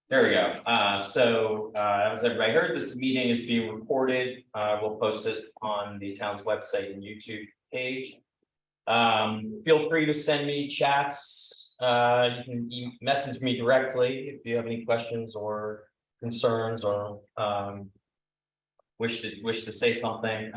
There we go. As everybody heard, this meeting is being recorded. We'll post it on the town's website and YouTube page. Feel free to send me chats. You can message me directly if you have any questions or concerns or wish to say something.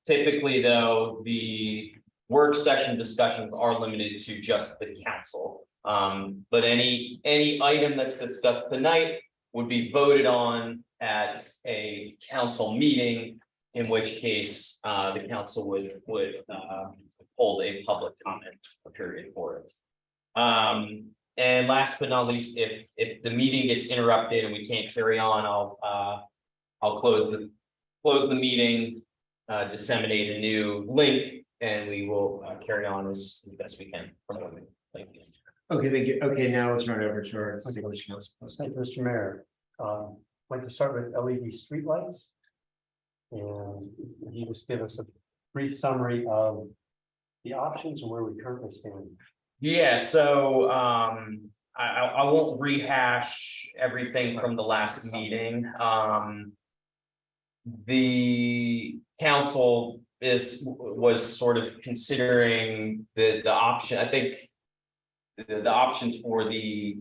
Typically, though, the work session discussions are limited to just the council. But any item that's discussed tonight would be voted on at a council meeting, in which case the council would hold a public comment period for it. And last but not least, if the meeting gets interrupted and we can't carry on, I'll close the meeting, disseminate a new link, and we will carry on as best we can from the moment. Thank you. Okay, thank you. Okay, now we'll turn it over to our distinguished council. Thank you, Mr. Mayor. Like to start with LED streetlights. And you just give us a brief summary of the options and where we currently stand. Yeah, so I won't rehash everything from the last meeting. The council was sort of considering the option. I think the options for the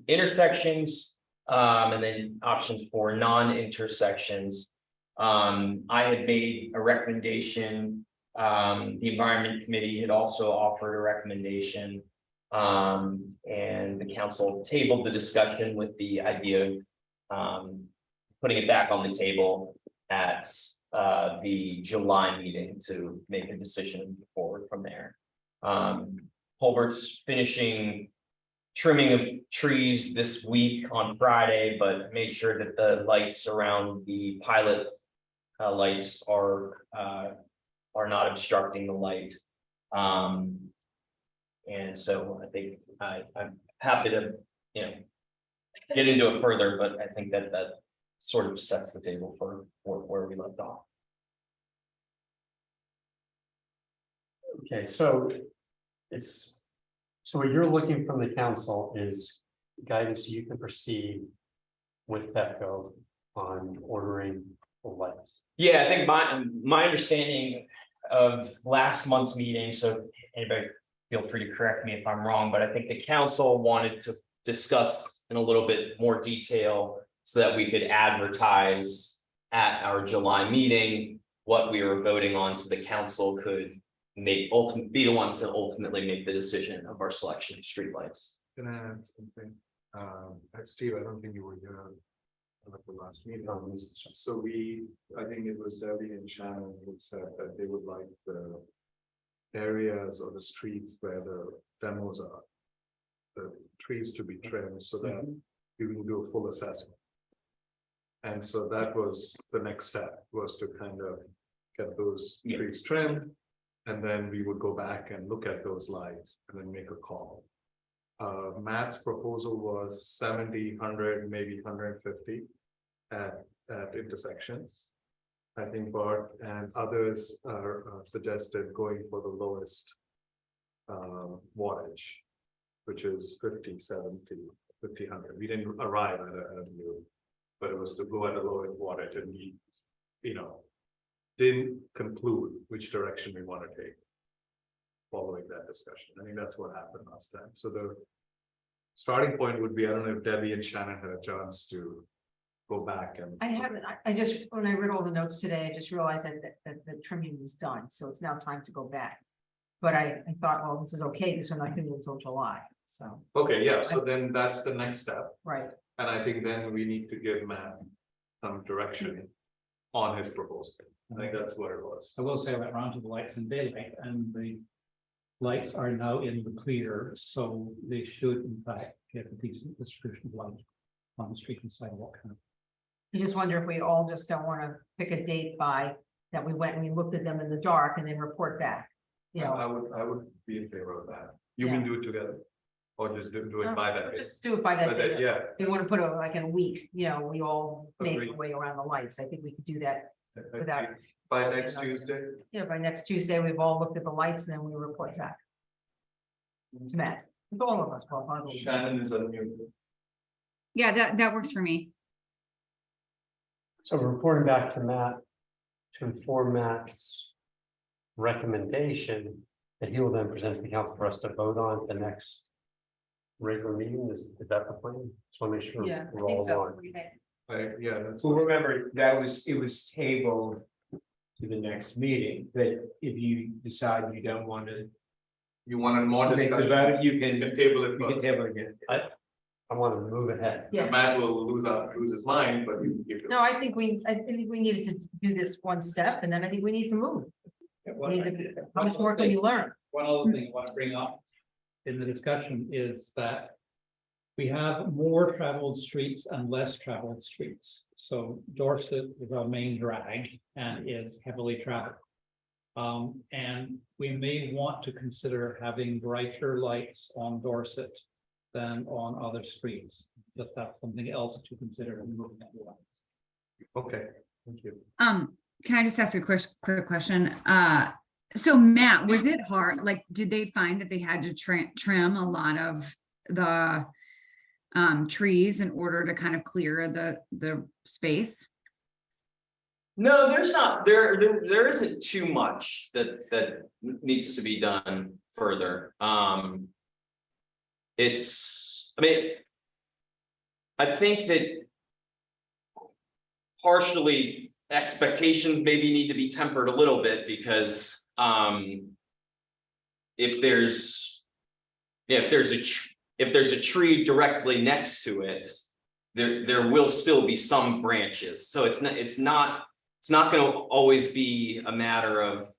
intersections and then options for non-intersections. I had made a recommendation. The Environment Committee had also offered a recommendation. And the council tabled the discussion with the idea of putting it back on the table at the July meeting to make a decision forward from there. Colbert's finishing trimming of trees this week on Friday, but made sure that the lights around the pilot lights are not obstructing the light. And so I think I'm happy to, get into it further, but I think that sort of sets the table for where we left off. Okay, so what you're looking from the council is guidance you can proceed with Petco on ordering the lights. Yeah, I think my understanding of last month's meeting, so anybody feel free to correct me if I'm wrong, but I think the council wanted to discuss in a little bit more detail so that we could advertise at our July meeting what we were voting on, so the council could be the ones to ultimately make the decision of our selection of streetlights. Can I add something? Steve, I don't think you were here at the last meeting. So I think it was Debbie and Shannon who said that they would like the areas or the streets where the demos are, the trees to be trimmed so that you can do a full assessment. And so that was the next step, was to kind of get those trees trimmed. And then we would go back and look at those lights and then make a call. Matt's proposal was 70, 100, maybe 150 at intersections. I think Bart and others are suggested going for the lowest wattage, which is 50, 70, 50, 100. We didn't arrive at a view, but it was to go at the lowest wattage, and we, didn't conclude which direction we want to take following that discussion. I think that's what happened last time. So the starting point would be, I don't know if Debbie and Shannon had a chance to go back and. I haven't, I just, when I read all the notes today, I just realized that the trimming was done, so it's now time to go back. But I thought, well, this is okay, this we're not gonna do until July, so. Okay, yeah, so then that's the next step. Right. And I think then we need to give Matt some direction on his proposal. I think that's what it was. I will say I went around to the lights in daylight, and the lights are now in the clear, so they should in fact get a decent distribution of light on the street and sidewalk. I just wonder if we all just don't wanna pick a date by that we went and we looked at them in the dark and then report back. I would be in favor of that. You can do it together, or just do it by that. Just do it by that day. Yeah. If you wanna put it like in a week, we all make Agreed. our way around the lights, I think we could do that. Without- By next Tuesday. Yeah, by next Tuesday, we've all looked at the lights and then we report back. To Matt, to all of us, Paul. Shannon is unmuted. Yeah, that works for me. So reporting back to Matt. To inform Matt's. Recommendation that he will then present to the council for us to vote on at the next. Regular meeting, is that the plan? Just want to make sure. Yeah, I we're think all so. aligned. Yeah, that's. Well, remember, it was tabled to the next meeting, but if you decide you don't want to You wanted more make the discussion. vote, you You can, can table it, you can but table it again. I want to move ahead. Yeah, Matt will lose his mind, but you can keep it. no, I think we needed to do this one step, and then I think we need to move. We need to- How much more can we learn? One other thing I want to bring up in the discussion is that we have more traveled streets and less traveled streets. So Dorset is our main drag and is heavily traveled. And we may want to consider having brighter lights on Dorset than on other streets. Just that's something else to consider in moving that along. Okay, thank you. Can I just ask a quick question? So Matt, was it hard? Like, did they find that they had to trim a lot of the trees in order to kind of clear the space? No, there's not, there isn't too much that needs to be done further. It's, I mean. I think that. Partially, expectations maybe need to be tempered a little bit because, if there's a tree directly next to it. There will still be some branches, so it's not gonna always be a matter of.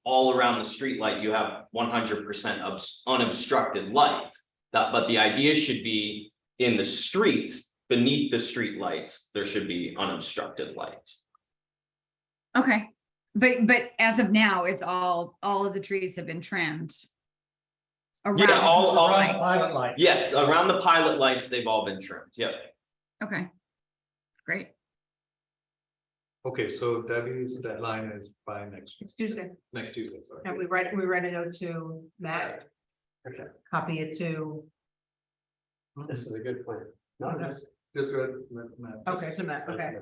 All around the street light, you have 100% unobstructed light. But the idea should be in the street, beneath the street light, there should be unobstructed light. Okay, but as of now, it's all of the trees have been trimmed. Around Yeah, the all whole site. Pilot light. Yes, around the pilot lights, they've all been trimmed, yeah. Okay, great. Okay, so Debbie's deadline is by next Tuesday, Tuesday, sorry. and we write a note to Matt, Okay, copy it to, this is a good plan. No, Okay. Just read, Matt. okay, to Matt, okay.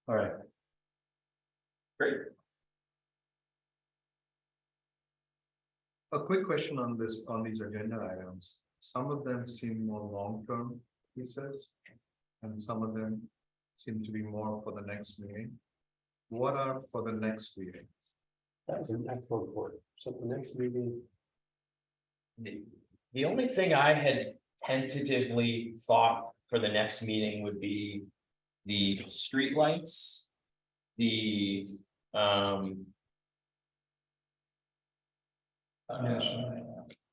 All right. Great. A quick question on this, on these agenda items. Some of them seem more long-term pieces. And some of them seem to be more for the next meeting. What are for the next meeting? That's an excellent point. So the next meeting, The only thing I had tentatively thought for the next meeting would be the streetlights. The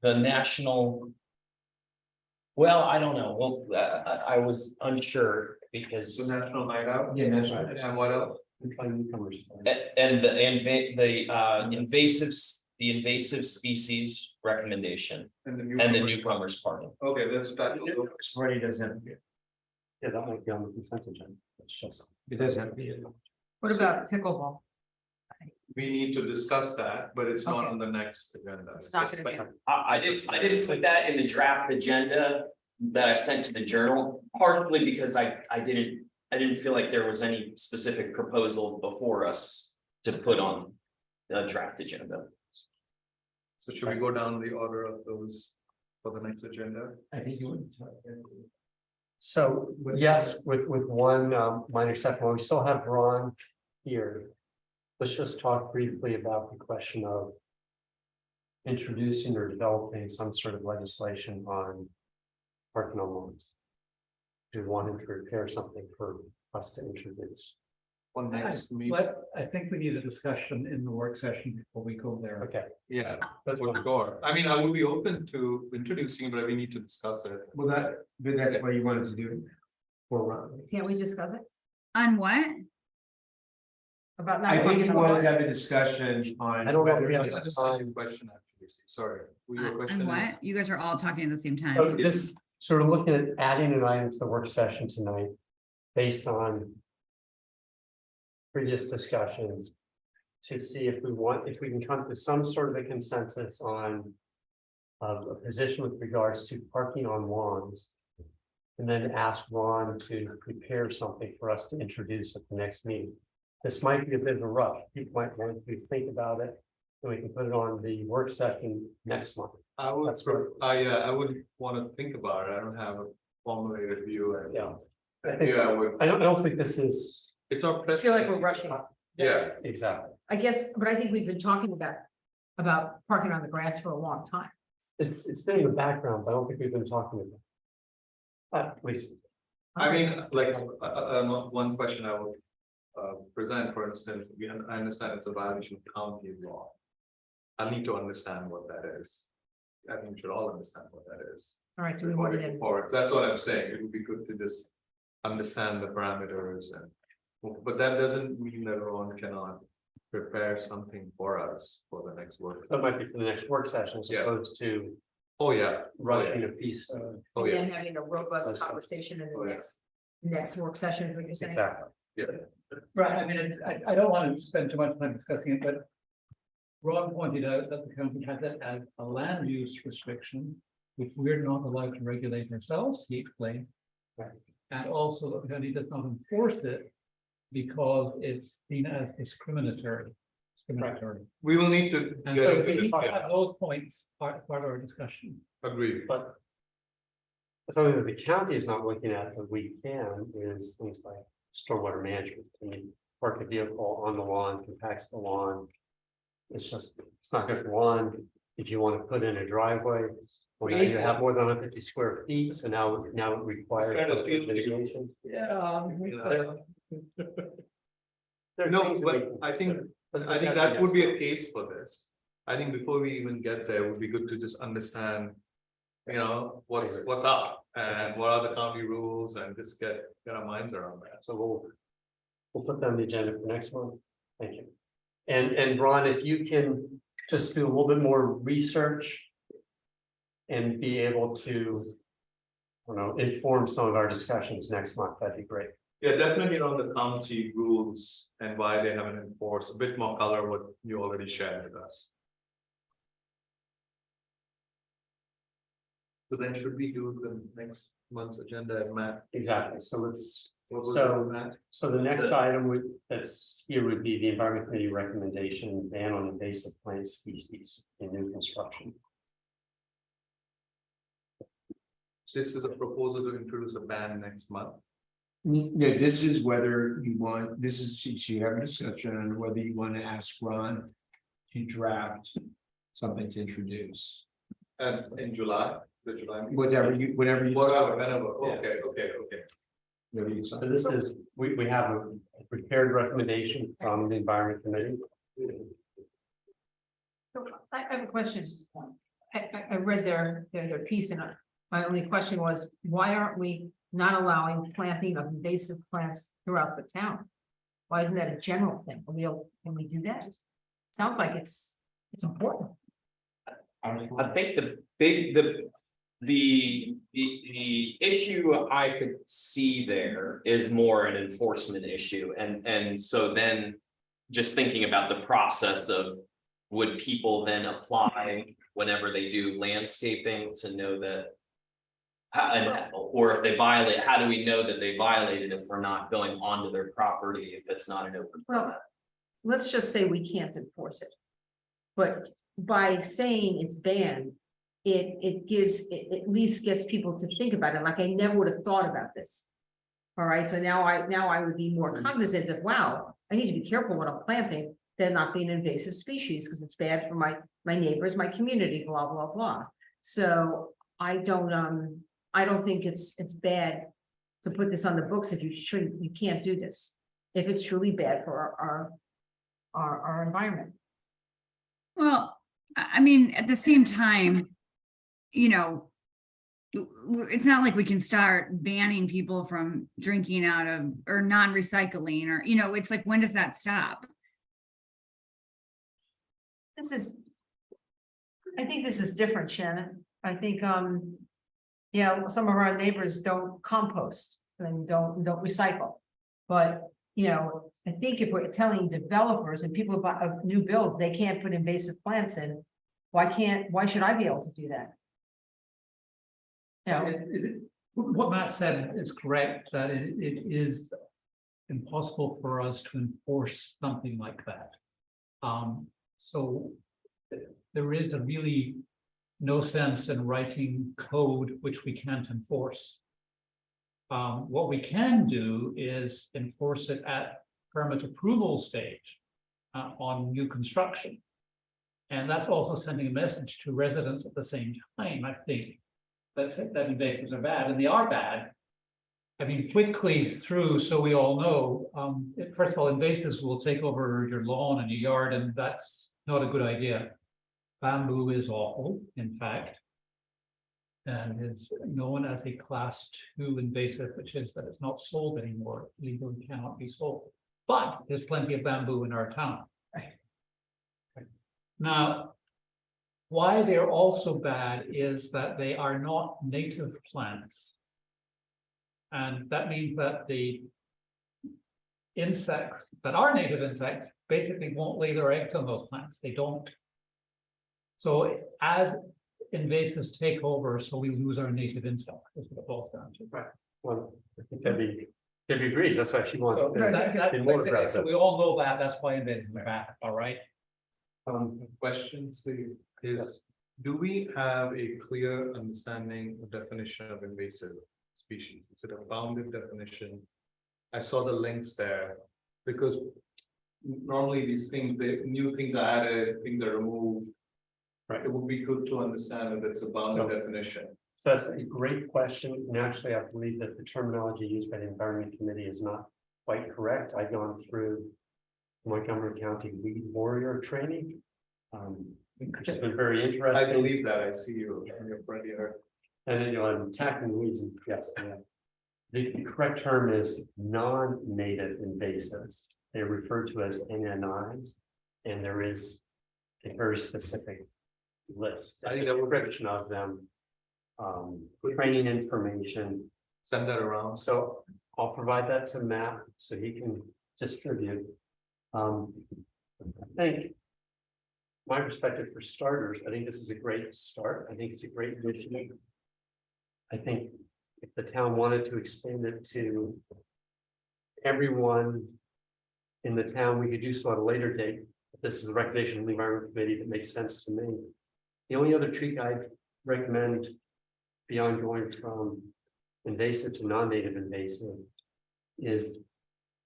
the national. Well, I don't know, well, I was unsure because. The National Night Out? Yeah, that's right. And what else? newcomers. And the invasive species recommendation And the and the newcomers. newcomers party. Okay, let's start. This party doesn't have to be, Yeah, that might be on the consent agenda. It's just. it doesn't have to be. What about pickleball? We need to discuss that, but it's not Okay. on the next agenda. It's not just- gonna be. I didn't put that in the draft agenda that I sent to the journal, partly because I didn't feel like there was any specific proposal before us to put on the draft agenda. So should we go down the order of those for the next agenda? I think you would. So, yes, with one minor exception, we still have Ron here. Let's just talk briefly about the question of. Introducing or developing some sort of legislation on. Parking on lawns. Do we want him to prepare something for us to introduce? For next meeting, But I think we need a discussion in the work session before we go there. Okay, yeah, that's what score. I mean, I would be open to introducing, but we need to discuss it. Well, but that's what you wanted to do. for Ron. Can't we discuss it? On what? About not. I think parking you on wanted lots? to have a discussion on. I don't know if whether- we have I just had a question actually, sorry. Who your question On is? what? You guys are all talking at the same So time. this sort of looking at adding an item to the work session tonight, based on. Previous discussions. To see if we can come to some sort of a consensus on. A position with regards to parking on lawns. And then ask Ron to prepare something for us to introduce at the next meeting. This might be a bit of a rush. People might want to think about it. And we can put it on the work session next month. I would, That's right. I would wanna think about it, I don't have a formulated view and. Yeah. I think, Yeah, I don't think this is. it's our. I feel like we're rushing. Yeah, Exactly. I guess, but I think we've been talking about parking on the grass for a long time. It's been in the background, but I don't think we've been talking about it. At least, I mean, like, one question I would. Present, for instance, I understand it's a violation of county law. I need to understand what that is. I think we should all understand what that is. All right, do we Before want we to move forward, that's what I'm saying, it would be good to just understand the parameters and. But that doesn't mean that Ron cannot prepare something for us for the next work. that might be for the next work session as Yeah. opposed to Oh, yeah, rushing a piece. oh, and yeah, then having a robust That's- conversation in Oh, the yeah. next work session, is what you're saying? Exactly. yeah, Right, I mean, I don't want to spend too much time discussing it, but. Ron pointed out that the county has it as a land use restriction, which we're not allowed to regulate ourselves, he explained. Right. And also that the county does not enforce it because it's seen as discriminatory. we will need to. And get so into we this, need to yeah, have those points part of our discussion. Agreed, But. Something that the county is not looking at, but we can, is things like stormwater management. I mean, park a vehicle on the lawn, compacts the lawn. It's just, it's not good for lawn. If you want to put in a driveway, well, now you have more than 150 square feet, so now it requires Kind of feel- mitigation. Yeah. There are no, things that we but can I think. consider. But I think that's that would be next a case for this. I think before we even get there, it would be good to just understand. You know, what's up and what are the county rules and just get our minds around that. So we'll put that on the agenda for next month. Thank you. And Ron, if you can just do a little bit more research. And be able to, you know, inform some of our discussions next month, that'd be great. Yeah, definitely on the county rules and why they haven't enforced, a bit more color what you already shared with us. So then should we do the next month's agenda as Matt? Exactly, so let's, What was So- it, Matt? so the next item that's here would be the Environment Committee recommendation, ban on invasive plant species in new construction. This is a proposal to introduce a ban next month. Yeah, this is whether you want, this is, so you have a discussion on whether you want to ask Ron to draft something to introduce. And in July, the July. meeting? Whatever you. Whatever, decide. whenever, Yeah. okay. Whatever you So decide. this is, we have a prepared recommendation from the Environment Committee. So I have a question. I read their piece and my only question was, why aren't we not allowing planting of invasive plants throughout the town? Why isn't that a general thing? Can we do that? Sounds like it's important. I think the issue I could see there is more an enforcement issue, and so then. Just thinking about the process of, would people then apply whenever they do landscaping to know that? Or if they violate, how do we know that they violated if we're not going onto their property if it's not an open permit? Well, let's just say we can't enforce it. But by saying it's banned, it at least gets people to think about it, like I never would have thought about this. All right, so now I would be more cognizant of, wow, I need to be careful when I'm planting, they're not being invasive species, because it's bad for my neighbors, my community, blah, blah, blah. So I don't think it's bad to put this on the books if you can't do this. If it's truly bad for our environment. Well, I mean, at the same time, you know, it's not like we can start banning people from drinking out of, or non-recycling, or, you know, it's like, when does that stop? I think this is different, Shannon. I think, yeah, some of our neighbors don't compost and don't recycle. But, you know, I think if we're telling developers and people about a new build, they can't put invasive plants in, why should I be able to do that? You know, What Matt said is correct, that it is impossible for us to enforce something like that. So there is a really no sense in writing code which we can't enforce. What we can do is enforce it at permit approval stage on new construction. And that's also sending a message to residents at the same time, I think. That invasives are bad, and they are bad. I mean, quickly through, so we all know, first of all, invasives will take over your lawn and your yard, and that's not a good idea. Bamboo is awful, in fact. And is known as a class 2 invasive, which is that it's not sold anymore, legally cannot be sold. But there's plenty of bamboo in our town. Now, why they're also bad is that they are not native plants. And that means that the insects that are native insects basically won't lay their eggs on those plants. They don't. So as invasives take over, so we lose our native insects. That's what it boils down to. Right. Well, I think Debbie agrees. That's why she wants. So to be more basically, so aggressive. we all know that. That's why invasives are bad. All right. Question, Steve, is, do we have a clear understanding of definition of invasive species? Is it a bounded definition? I saw the links there, because normally these things, new things are added, things are removed. Right, it would be good to understand that it's a bounded definition. So that's a great question. And actually, I believe that the terminology used by the Environment Committee is not quite correct. I've gone through Montgomery County Weed Warrior training. Which has been very interesting. I believe that, I see you in your front here. And then, I'm attacking the weeds, and yes, yeah. The correct term is non-native invasives. They're referred to as NNIs, and there is a very specific list. I think that would- description of them. Training information. Send that around. So I'll provide that to Matt so he can distribute. I think. My perspective for starters, I think this is a great start. I think it's a great initiative. I think if the town wanted to expand it to everyone in the town, we could do so at a later date. This is a recommendation from the Environment Committee that makes sense to me. The only other treat I'd recommend beyond going from invasive to non-native invasive is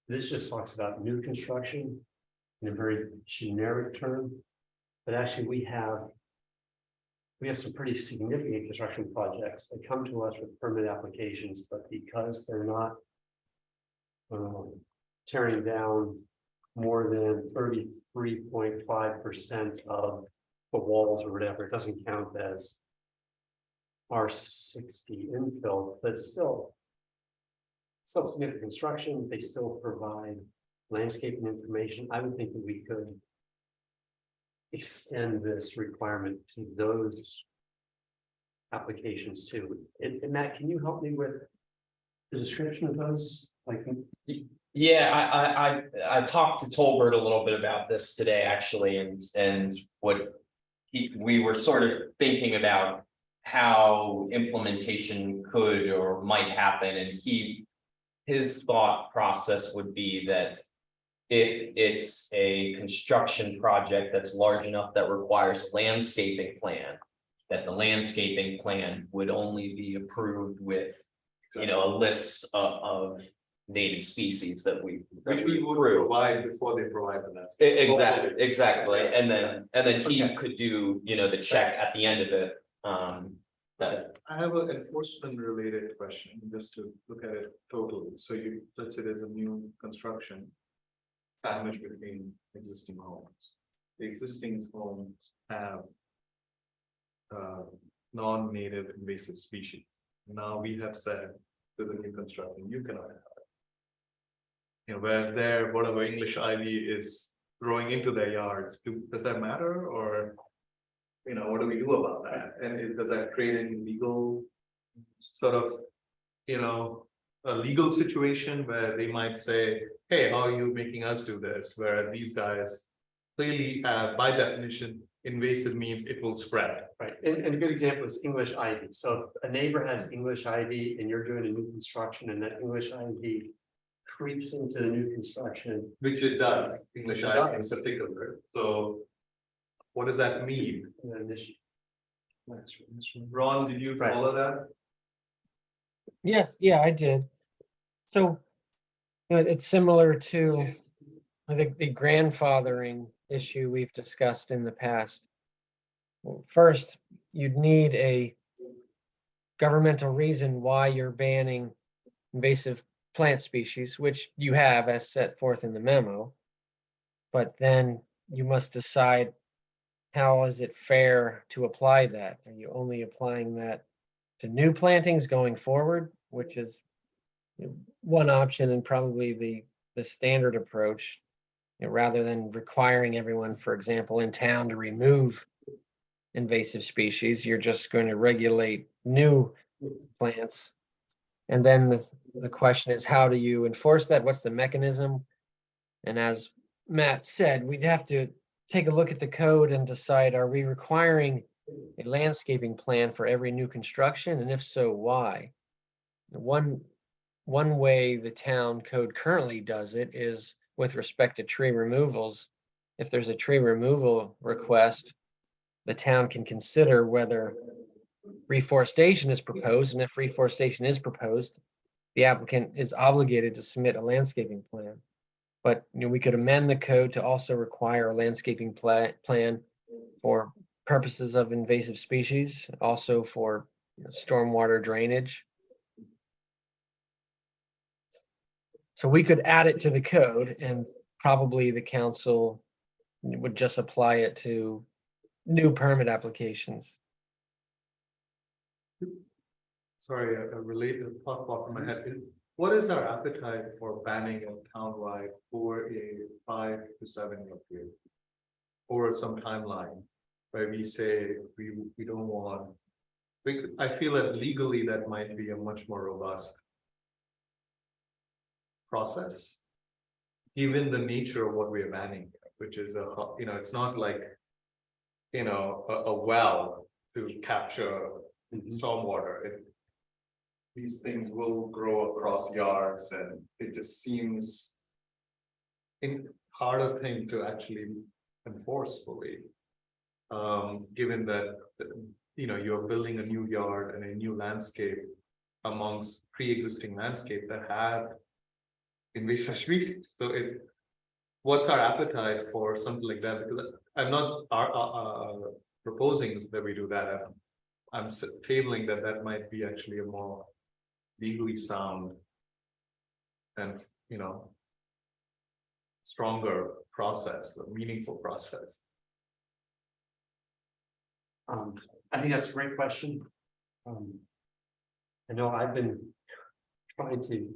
this just talks about new construction in a very generic term. But actually, we have some pretty significant construction projects that come to us with permit applications, but because they're not tearing down more than 33.5% of the walls or whatever, it doesn't count as R60 infill, but still significant construction. They still provide landscaping information. I would think that we could extend this requirement to those applications too. And Matt, can you help me with the description of those? Like, Yeah, I talked to Tolbert a little bit about this today, actually, and what we were sort of thinking about how implementation could or might happen, and his thought process would be that if it's a construction project that's large enough that requires landscaping plan, that the landscaping plan would only be approved with, a list of native species that we. Which we would approve. provide before they provide the landscape. Exactly, and then he Okay. could do, the check at the end of it, that. I have an enforcement related question, just to look at it totally. So let's say there's a new construction. Damage between existing homes. The existing homes have. Non-native invasive species. Now we have said to the new construction, you cannot have it. Whereas there, whatever English ivy is growing into their yards, does that matter, or? What do we do about that? And does that create any legal sort of, a legal situation where they might say, hey, how are you making us do this? Where these guys clearly have, by definition, invasive means it will spread. Right, and a good example is English ivy. So if a neighbor has English ivy and you're doing a new construction and that English ivy creeps into the new construction. Which it does, English It ivy in does. particular, so. What does that mean? then this- Ron, did you Right. follow that? Yes, yeah, I did. So, it's similar to, I think, the grandfathering issue we've discussed in the past. Well, first, you'd need a governmental reason why you're banning invasive plant species, which you have as set forth in the memo. But then you must decide, how is it fair to apply that? Are you only applying that to new plantings going forward, which is one option and probably the standard approach, rather than requiring everyone, for example, in town to remove invasive species, you're just going to regulate new plants. And then the question is, how do you enforce that? What's the mechanism? And as Matt said, we'd have to take a look at the code and decide, are we requiring a landscaping plan for every new construction? And if so, why? One way the town code currently does it is with respect to tree removals. If there's a tree removal request, the town can consider whether reforestation is proposed, and if reforestation is proposed, the applicant is obligated to submit a landscaping plan. But we could amend the code to also require a landscaping plan for purposes of invasive species, also for stormwater drainage. So we could add it to the code, and probably the council would just apply it to new permit applications. Sorry, a related thought popped in my head. What is our appetite for banning it townwide for a 5 to 7 year period? Or some timeline where we say we don't want. I feel that legally that might be a much more robust process. Given the nature of what we're banning, which is it's not like, a well to capture stormwater. These things will grow across yards, and it just seems a harder thing to actually enforce fully. Given that, you're building a new yard and a new landscape amongst pre-existing landscape that have invasive species. So what's our appetite for something like that? Because I'm not proposing that we do that. I'm tabling that might be actually a more legally sound and, stronger process, a meaningful process. I think that's a great question. I know I've been trying to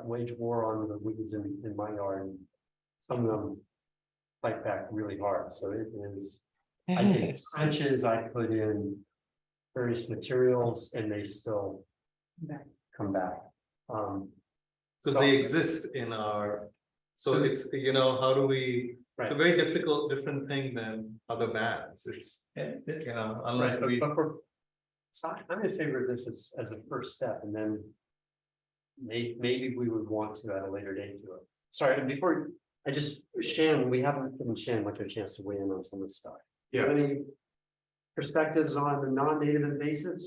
wage war on the weeds in my yard. Some of them fight back really hard, so it is. I take trenches, I put in various materials, and they still come back. So they exist in our, so it's, how do we, it's a very different thing than other bans. It's, unless we. So I'm in favor of this as a first step, and then maybe we would want to at a later date do it. Sorry, and before, Shannon, we haven't given Shannon much of a chance to weigh in on some of this stuff. Do you have any perspectives on the non-native invasives?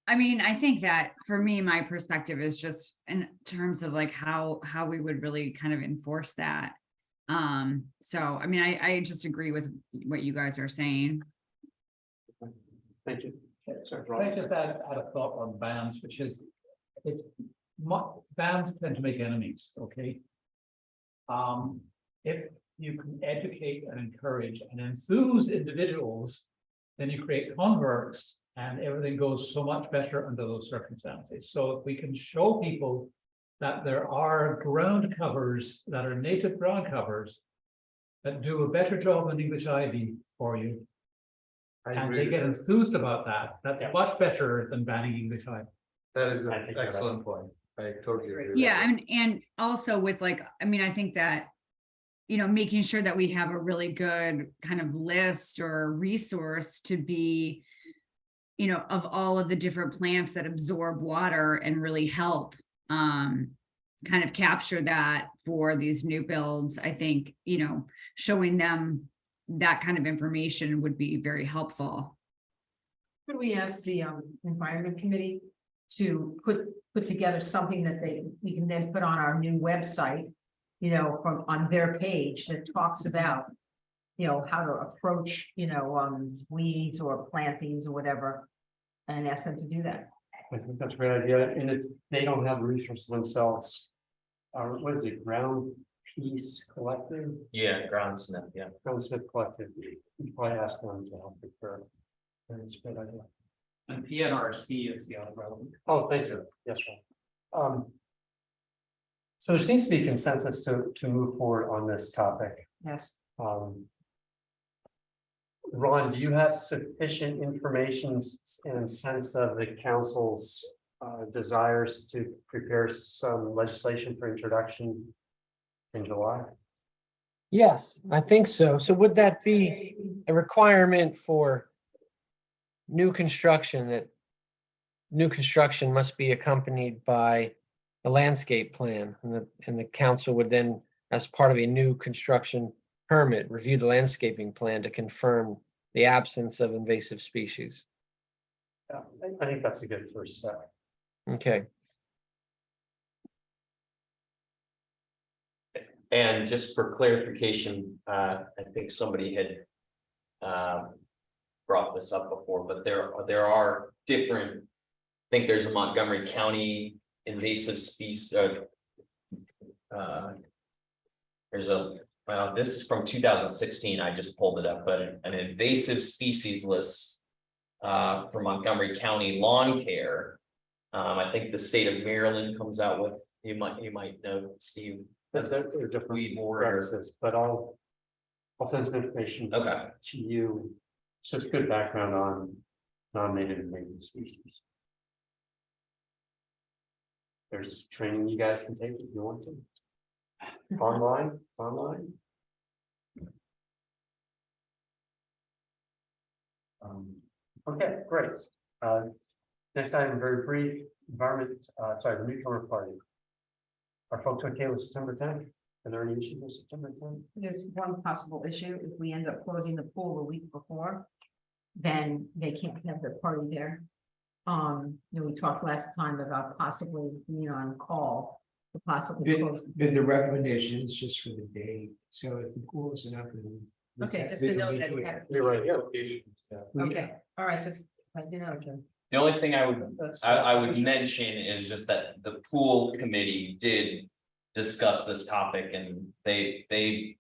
I mean, I think that for me, my perspective is just in terms of like how we would really kind of enforce that. So, I mean, I just agree with what you guys are saying. Thank you. Sorry, Can I just add a thought on bans, which is, bans tend to make enemies, okay? If you can educate and encourage and enthuse individuals, then you create converts and everything goes so much better under those circumstances. So if we can show people that there are ground covers that are native ground covers that do a better job than English ivy for you, and they get enthused about that, that's much better than banning English ivy. That is I an think you're excellent point. I totally agree. with Yeah, that. and also with like, I mean, I think that making sure that we have a really good kind of list or resource to be, of all of the different plants that absorb water and really help kind of capture that for these new builds. I think, showing them that kind of information would be very helpful. Could we ask the environment committee to put together something that we can then put on our new website? From on their page that talks about, how to approach, weeds or plantings or whatever. And ask them to do that. I think that's a great idea, and if they don't have the resources themselves. What is it, Ground Peace Collective, Yeah, Groundsmith, yeah. Ground Smith Collective, you probably ask them to help with her. That's a great idea. And PNRC is the other relevant. Oh, thank you, yes, sir. So there seems to be consensus to move forward on this topic. Yes. Ron, do you have sufficient information and sense of the council's desires to prepare some legislation for introduction in July? Yes, I think so. So would that be a requirement for new construction, that new construction must be accompanied by a landscape plan, and the council would then, as part of a new construction permit, review the landscaping plan to confirm the absence of invasive species? Yeah, I think that's a good first step. Okay, And just for clarification, I think somebody had brought this up before, but there are different, I think there's a Montgomery County invasive species. This is from 2016, I just pulled it up, but an invasive species list for Montgomery County lawn care. I think the state of Maryland comes out with, you might know, Steve. They're different Weed board. references, but I'll send some information Okay, to you. So it's good background on non-native invasive species. There's training you guys can take if you want to. Online. Okay, great. Next item, very brief, the newcomer party. Are folks okay with September 10th? Are there any issues with September 10th? There's one possible issue. If we end up closing the pool the week before, then they can't have their party there. We talked last time about possibly being on call to possibly close. But the recommendation is just for the day, so if the pool is enough. Okay, just to know that we have. You're right, yeah. Okay, all right, just, I do know, Jim. the only thing I would mention is just that the pool committee did discuss this topic, and they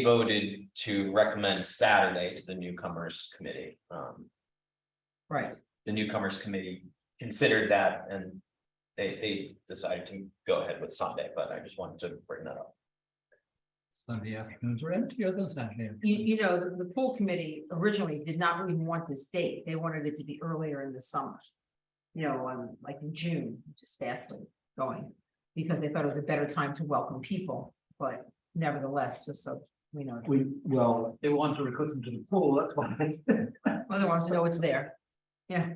voted to recommend Saturday to the newcomers committee. Right, The newcomers committee considered that, and they decided to go ahead with Sunday, but I just wanted to bring that up. Sunday afternoons are emptier than Saturday. the pool committee originally did not even want this date. They wanted it to be earlier in the summer. Like in June, which is fastly going, because they thought it was a better time to welcome people, but nevertheless, just so we know. They want to recruit them to the pool, that's why. Otherwise, we know it's there. Yeah.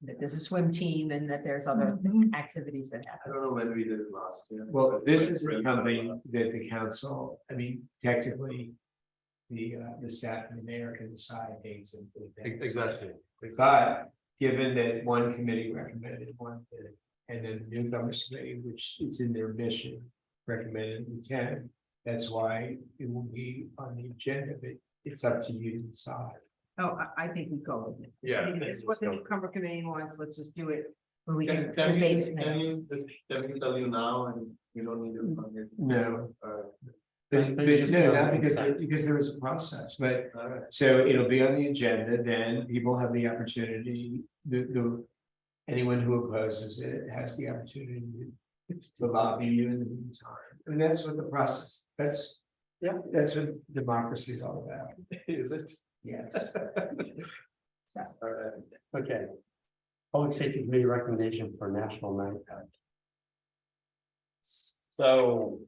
That there's a swim team and that there's other activities that I happen. don't know when we did it last year. Well, this is something that the council, technically. The staff and the mayor can decide dates and. Exactly. But given that one committee recommended one thing, and then the newcomers committee, which is in their mission, recommended we can. That's why it will be on the agenda, but it's up to you to decide. Oh, I think we go with it. Yeah. I think This is what the newcomer committee wants. Let's just do it. When we Can can we debate tell you now, and you don't need to. No. But But you just no, go not and because, decide. because there is a process, but All right. so it'll be on the agenda, then people have the opportunity, anyone who opposes it has the opportunity to lobby you in the meantime. And that's what the process, that's what democracy is all about. Is it? Yes. All right. Okay. Public Safety Committee recommendation for National Night Out. So,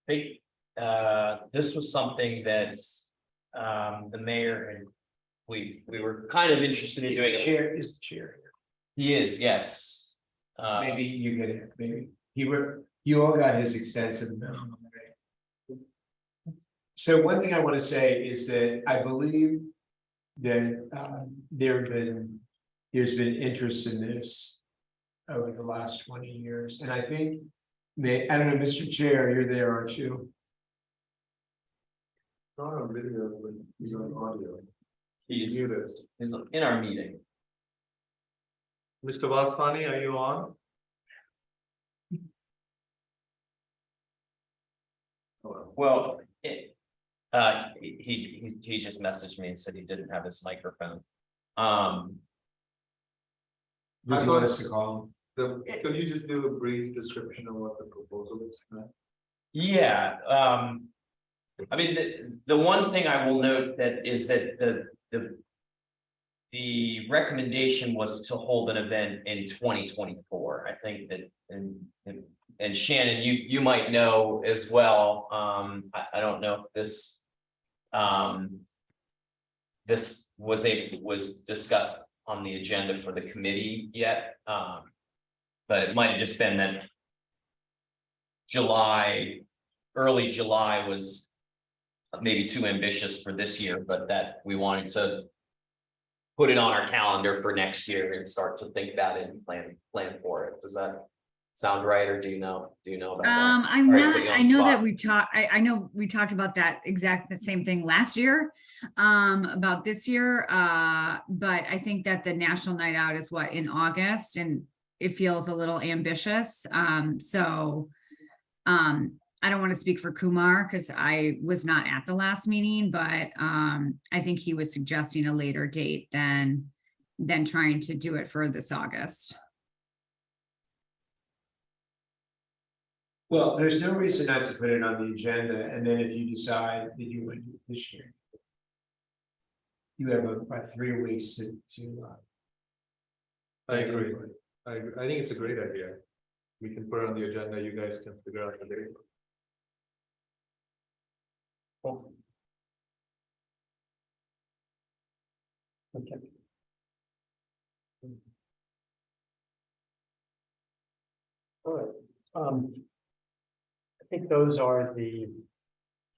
think, this was something that, the mayor and we were kind of interested in doing it. Chair is the chair. He is, yes. Maybe you get it, maybe you all got his extensive memo. Right? So one thing I want to say is that I believe that there's been interest in this over the last 20 years, and I think, I don't know, Mr. Chair, you're there, aren't you? Not on video, but he's on audio. He's Muted. in our meeting. Mr. Vaswani, are you on? Hello. Well, he just messaged me and said he didn't have his microphone. Does he want us to call Could you just do a brief description of what the proposal is? Yeah, I mean, the one thing I will note that is that the recommendation was to hold an event in 2024. I think that, and Shannon, you might know as well, I don't know if this this was discussed on the agenda for the committee yet, but it might have just been that early July was maybe too ambitious for this year, but that we wanted to put it on our calendar for next year and start to think about it and plan for it. Does that sound right, or do you know about that? I'm Sorry to not, put you on I the know spot. that we talked, I know we talked about that the same thing last year, about this year. But I think that the National Night Out is what, in August, and it feels a little ambitious. I don't want to speak for Kumar because I was not at the last meeting, but I think he was suggesting a later date than trying to do it for this August. Well, there's no reason not to put it on the agenda, and then if you decide that you want to do it this year, you have about 3 weeks to. I agree. I think it's a great idea. We can put it on the agenda, you guys can figure out the date. Okay. All right, I think those are the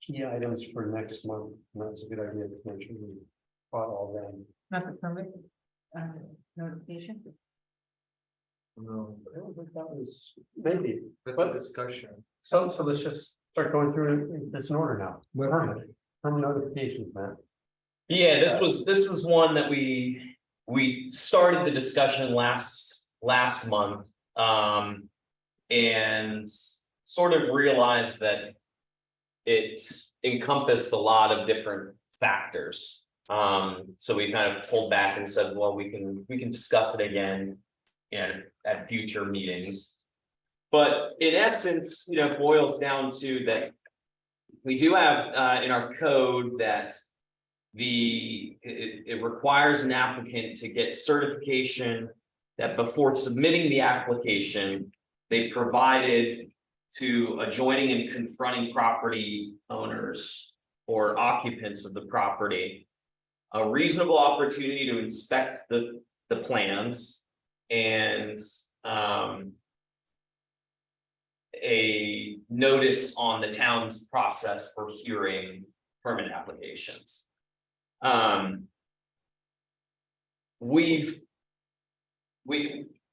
key items for next month. And that's a good idea to make sure we caught all them. Not the permit, notification. No, I don't think that was, maybe. that's But- a discussion. So let's just start going through this in order now. Permit notifications, Matt. Yeah, this was one that we started the discussion last month. And sort of realized that it encompassed a lot of different factors. So we kind of pulled back and said, well, we can discuss it again at future meetings. But in essence, it boils down to that we do have in our code that it requires an applicant to get certification that before submitting the application, they provided to adjoining and confronting property owners or occupants of the property a reasonable opportunity to inspect the plans and a notice on the town's process for hearing permit applications. We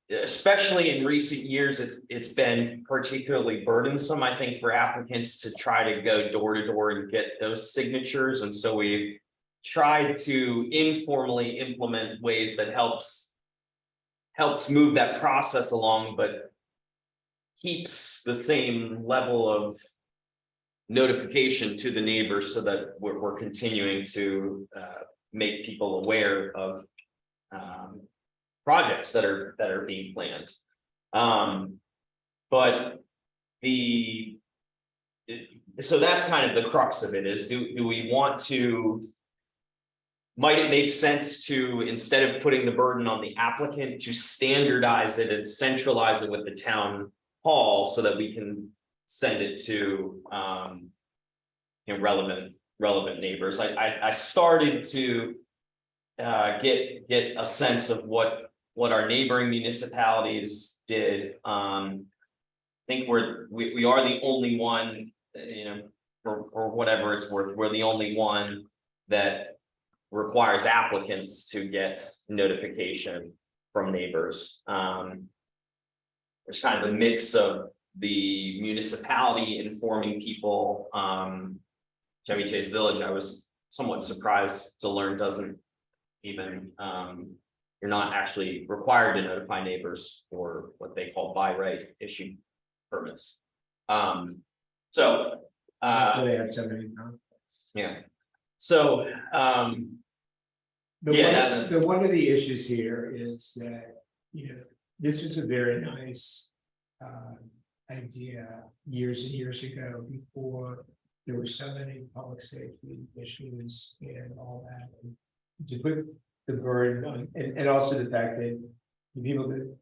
especially in recent years, it's been particularly burdensome, I think, for applicants to try to go door to door and get those signatures. And so we've tried to informally implement ways that helps move that process along, but keeps the same level of notification to the neighbors so that we're continuing to make people aware of projects that are being planned. But so that's kind of the crux of it is, do we want to, might it make sense to, instead of putting the burden on the applicant, to standardize it and centralize it with the town hall so that we can send it to, relevant neighbors. I started to get a sense of what our neighboring municipalities did. I think we are the only one, for whatever it's worth, we're the only one that requires applicants to get notification from neighbors. There's kind of a mix of the municipality informing people. Chevy Chase Village, I was somewhat surprised to learn doesn't even, you're not actually required to notify neighbors for what they call by right issue permits. That's why they have so many conflicts. Yeah, so, One of the issues here is that, this was a very nice idea years and years ago, before there were so many public safety issues and all that. And to put the burden on, and also the fact that the people that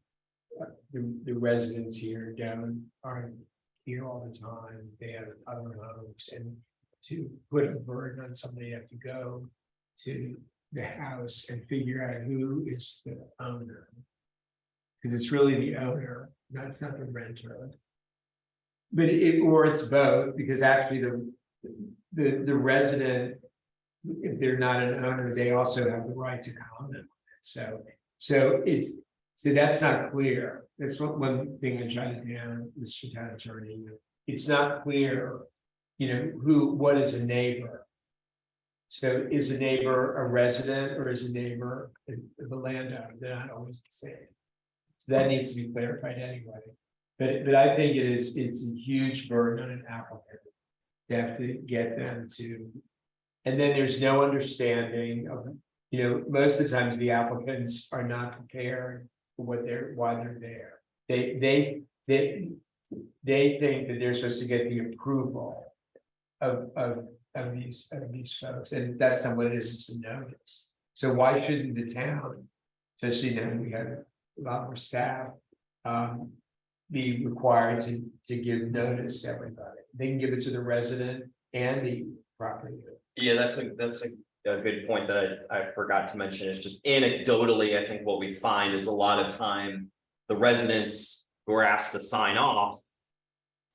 the residents here aren't here all the time, they have other homes, and to put a burden on somebody, you have to go to the house and figure out who is the owner. Because it's really the owner, that's not the renter. But it's both, because actually the resident, if they're not an owner, they also have the right to comment on it. So that's not clear. That's one thing I jotted down, Mr. Town Attorney. It's not clear, what is a neighbor? So is a neighbor a resident, or is a neighbor the landowner? They're not always the same. So that needs to be clarified anyway. But I think it's a huge burden on an applicant. You have to get them to, and then there's no understanding of, most of the times the applicants are not prepared for why they're there. They think that they're supposed to get the approval of these folks, and that's not what it is, it's a notice. So why shouldn't the town, especially now we have a lot more staff, be required to give notice to everybody? They can give it to the resident and the property. yeah, that's a good point that I forgot to mention. Is just anecdotally, I think what we find is a lot of time the residents who are asked to sign off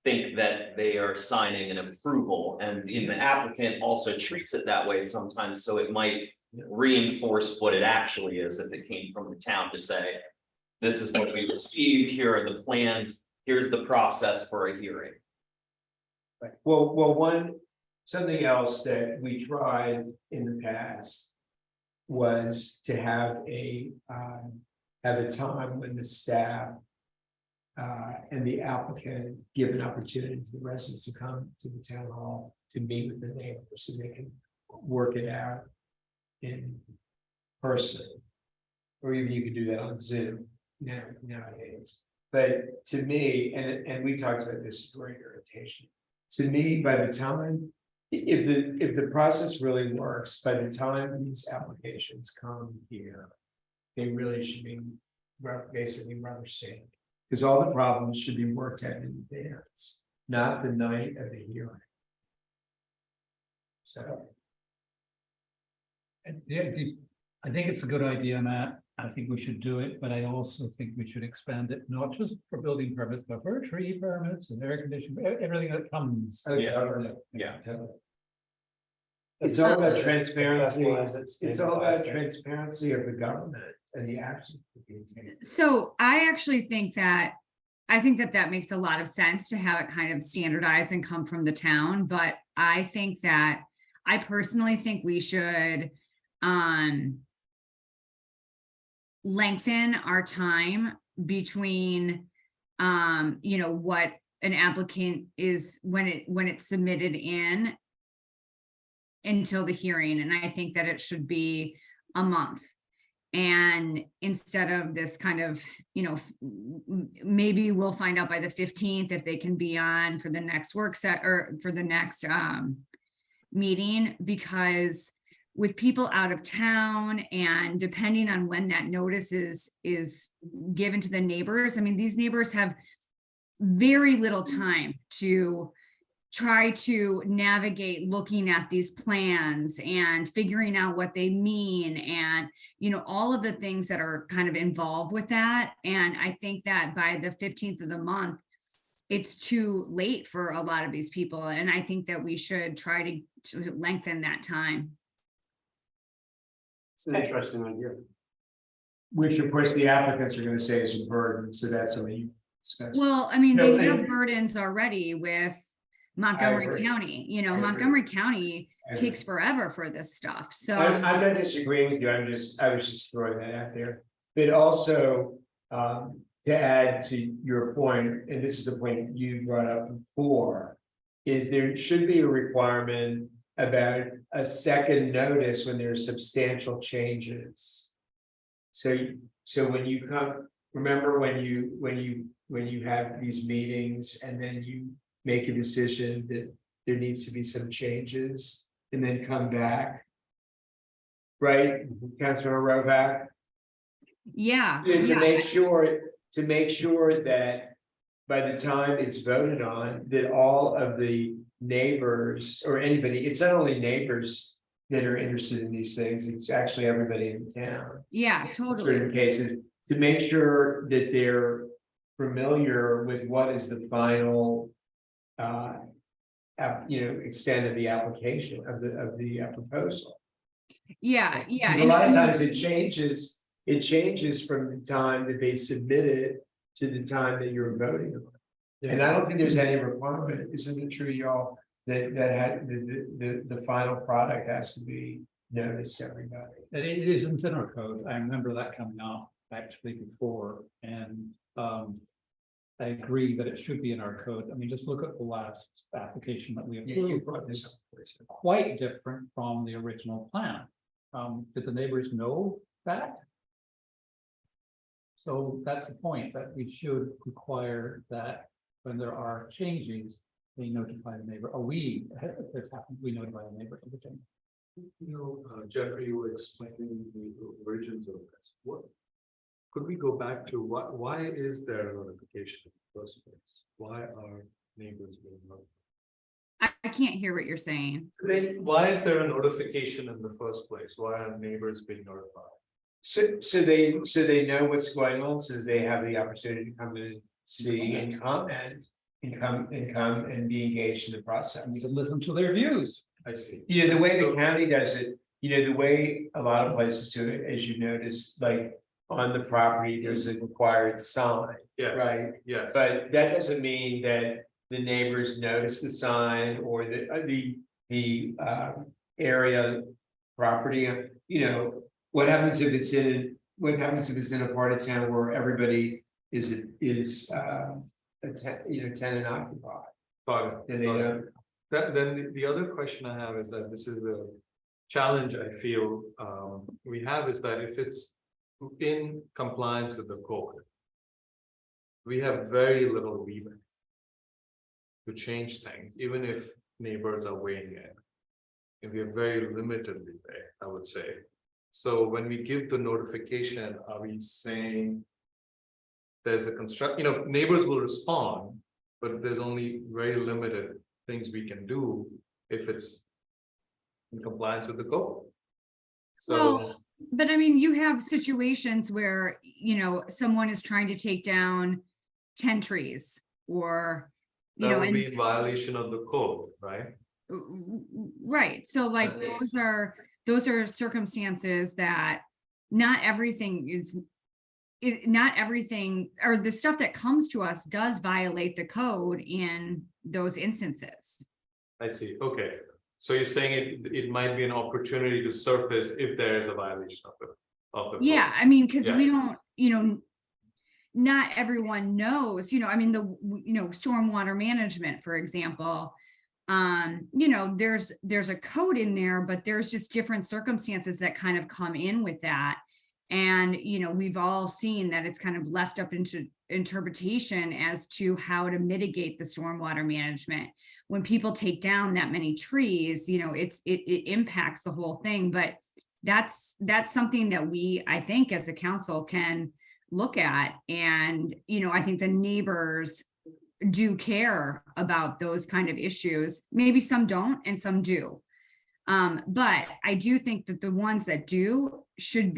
think that they are signing an approval, and the applicant also treats it that way sometimes, so it might reinforce what it actually is if it came from the town to say, this is what we received, here are the plans, here's the process for a hearing. Right. Well, something else that we tried in the past was to have a time when the staff and the applicant give an opportunity to the residents to come to the town hall to meet with the neighbors, so they can work it out in person. Or even you could do that on Zoom nowadays. But to me, and we talked about this during orientation, to me, by the time, if the process really works, by the time these applications come here, they really should be basically rubber stamped. Because all the problems should be worked out in advance, not the night of the hearing. So. I think it's a good idea, Matt. I think we should do it, but I also think we should expand it, not just for building permits, but for tree permits and air conditioning, everything that comes. Yeah. It's all about transparency. It's all about transparency of the government and the actions that being taken. So I actually think that, that makes a lot of sense to have it kind of standardized and come from the town, but I personally think we should lengthen our time between what an applicant is when it's submitted in until the hearing, and I think that it should be a month. And instead of this kind of, maybe we'll find out by the 15th if they can be on for the next work set or for the next meeting, because with people out of town and depending on when that notice is given to the neighbors, I mean, these neighbors have very little time to try to navigate looking at these plans and figuring out what they mean and, all of the things that are kind of involved with that. And I think that by the 15th of the month, it's too late for a lot of these people. And I think that we should try to lengthen that time. It's an interesting idea. Which of course the applicants are gonna say is a burden, so that's something you discuss. Well, I mean, No, they have and- burdens already with Montgomery agree. County, I agree. Montgomery County I agree. takes forever for this stuff, so. I'm not disagreeing with you, I was just throwing that out there. But also, to add to your point, and this is a point you brought up before, is there should be a requirement about a second notice when there's substantial changes. So when you come, remember when you have these meetings and then you make a decision that there needs to be some changes and then come back. Right, Councilmember Rovak? Yeah. To yeah. make sure that by the time it's voted on, that all of the neighbors or anybody, it's not only neighbors that are interested in these things, it's actually everybody in the town. Yeah, In totally. certain cases, to make sure that they're familiar with what is the final extent of the application of the proposal. Yeah, yeah. Because a and lot of I mean, times it changes from the time that they submit it to the time that you're voting on. it. And I don't think there's any requirement, isn't it true, y'all, that had the final product has to be noticed to everybody. It isn't in our code. I remember that coming up actually before, and I agree that it should be in our code. I mean, just look at the last application that we Yeah, you approved. brought this up. Quite different from the original plan. Did the neighbors know that? So that's the point, that we should require that when there are changes, they notify the neighbor, or we, if this happens, we notify the neighbor of the change. Jeffrey, you were explaining the origins of this. What? Could we go back to why is there a notification in the first place? Why are neighbors being notified? I can't hear what you're saying. Then why is there a notification in the first place? Why are neighbors being notified? So they know what's going on, so they have the opportunity to come in and see and comment. And come and be engaged in the process. And we can listen to their views. I see. The way the county does it, the way a lot of places do it, as you notice, like on the property, there's a required sign, Yes, right? yes. But that doesn't mean that the neighbors notice the sign or the area property, what happens if it's in a part of town where everybody is tenant occupied, Got it. then they Got it. don't. Then the other question I have is that this is the challenge I feel we have is that if it's in compliance with the code, we have very little leeway to change things, even if neighbors are weighing in. And we have very limited leeway, I would say. So when we give the notification, are we saying there's a neighbors will respond, but there's only very limited things we can do if it's in compliance with the code. So, Well, but I mean, you have situations where, someone is trying to take down 10 trees or, that would and be in violation of the code, right? right. So like, That is- those are circumstances that not everything not everything, or the stuff that comes to us does violate the code in those instances. I see, okay. So you're saying it might be an opportunity to surface if there is a violation of the code. Yeah, I mean, because Yeah. we don't, not everyone knows, I mean, stormwater management, for example. There's a code in there, but there's just different circumstances that kind of come in with that. And, we've all seen that it's kind of left up into interpretation as to how to mitigate the stormwater management. When people take down that many trees, it impacts the whole thing, but that's something that we, I think, as a council can look at. And, I think the neighbors do care about those kind of issues. Maybe some don't and some do. But I do think that the ones that do should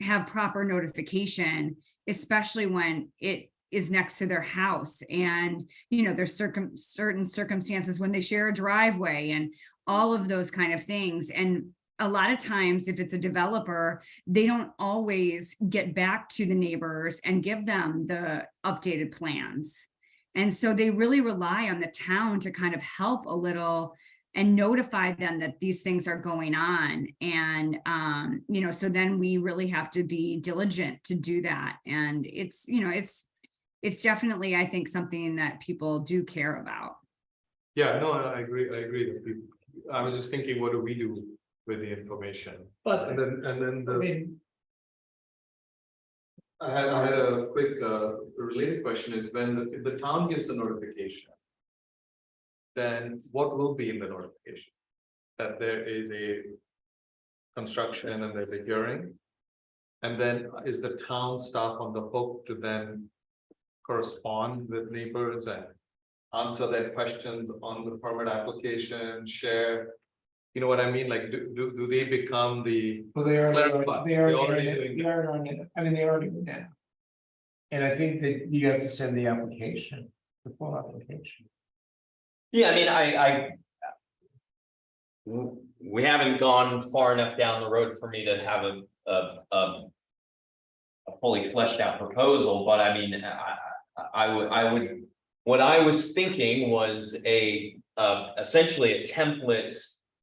have proper notification, especially when it is next to their house. And, you know, there's certain circumstances when they share a driveway and all of those kind of things. And a lot of times, if it's a developer, they don't always get back to the neighbors and give them the updated plans. And so they really rely on the town to kind of help a little and notify them that these things are going on. And, you know, so then we really have to be diligent to do that. And it's, you know, it's definitely, I think, something that people do care about. Yeah, no, I agree that people, I was just thinking, what do we do with the information? But And then I the, mean, I had a quick related question is when if the town gives a notification. Then what will be in the notification? That there is a construction and there's a hearing? And then is the town staff on the hook to then correspond with neighbors and answer their questions on the permit application, share? You know what I mean? Like, do they become the, Well, they are, Clarify. they are, They're already doing they are on it. I mean, they already do now. And I think that you have to send the application, the full application. Yeah, I mean, we haven't gone far enough down the road for me to have a fully fleshed out proposal, but I mean, I would, what I was thinking was essentially a template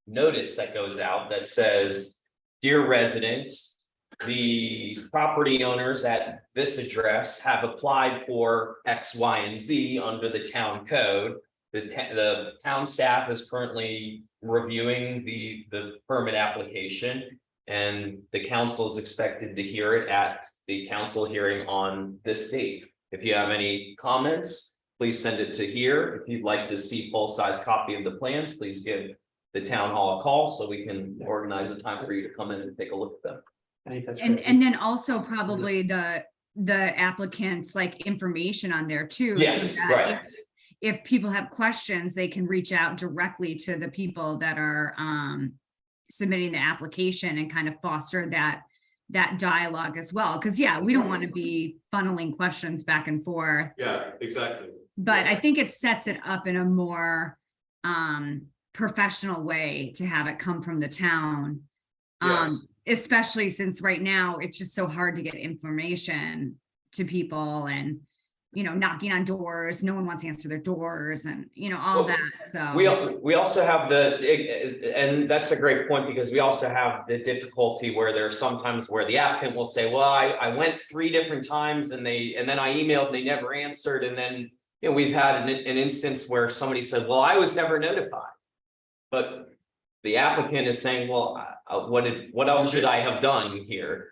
notice that goes out that says, dear residents, the property owners at this address have applied for X, Y, and Z under the town code. The town staff is currently reviewing the permit application. And the council is expected to hear it at the council hearing on this date. If you have any comments, please send it to here. If you'd like to see full-size copy of the plans, please give the town hall a call so we can organize a time for you to come in and take a look at them. I think that's. And then also probably the applicants like information on there too. so Yes, that right. If people have questions, they can reach out directly to the people that are submitting the application and kind of foster that dialogue as well. Because yeah, we don't want to be funneling questions back and forth. yeah, exactly. But I think it sets it up in a more professional way to have it come from the town. Especially since right now it's just so hard to get information to people and, you know, knocking on doors, no one wants to answer their doors and, you know, all that, so. We also have and that's a great point, because we also have the difficulty where there's sometimes where the applicant will say, well, I went 3 different times and then I emailed, they never answered. And then, you know, we've had an instance where somebody said, well, I was never notified. But the applicant is saying, well, what else should I have done here?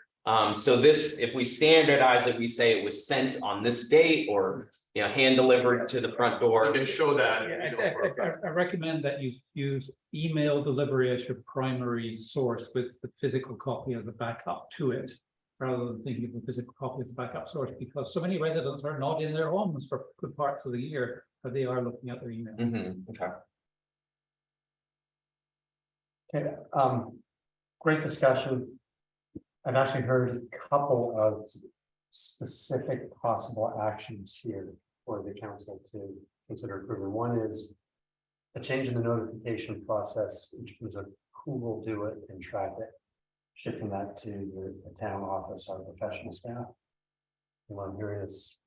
So this, if we standardize it, we say it was sent on this date or, you know, hand delivered to the front door. You can show that. I recommend that you use email delivery as your primary source with the physical copy of the backup to it, rather than thinking of the physical copy as the backup source, because so many residents are not in their homes for good parts of the year, but they are looking at their email. Okay. Okay, great discussion. I've actually heard a couple of specific possible actions here for the council to consider approving. One is a change in the notification process in terms of who will do it and track it, shifting that to the town office, our professional staff. And what I'm hearing is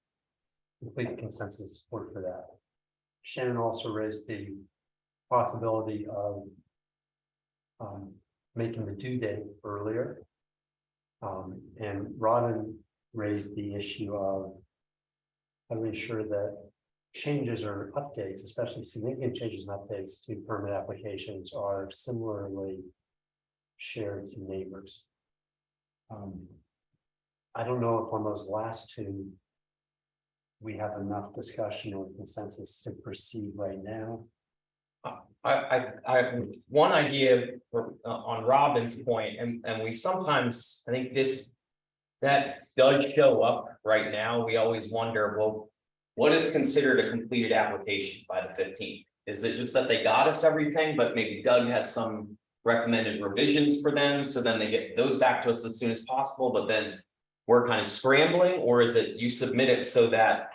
complete consensus support for that. Shannon also raised the possibility of making the due date earlier. And Robin raised the issue of how to ensure that changes or updates, especially significant changes and updates to permit applications, are similarly shared to neighbors. I don't know if on those last two, we have enough discussion or consensus to proceed right now. I one idea on Robin's point, and we sometimes, I think that does show up right now. We always wonder, well, what is considered a completed application by the 15th? Is it just that they got us everything, but maybe Doug has some recommended revisions for them, so then they get those back to us as soon as possible, but then we're kind of scrambling, or is it you submit it so that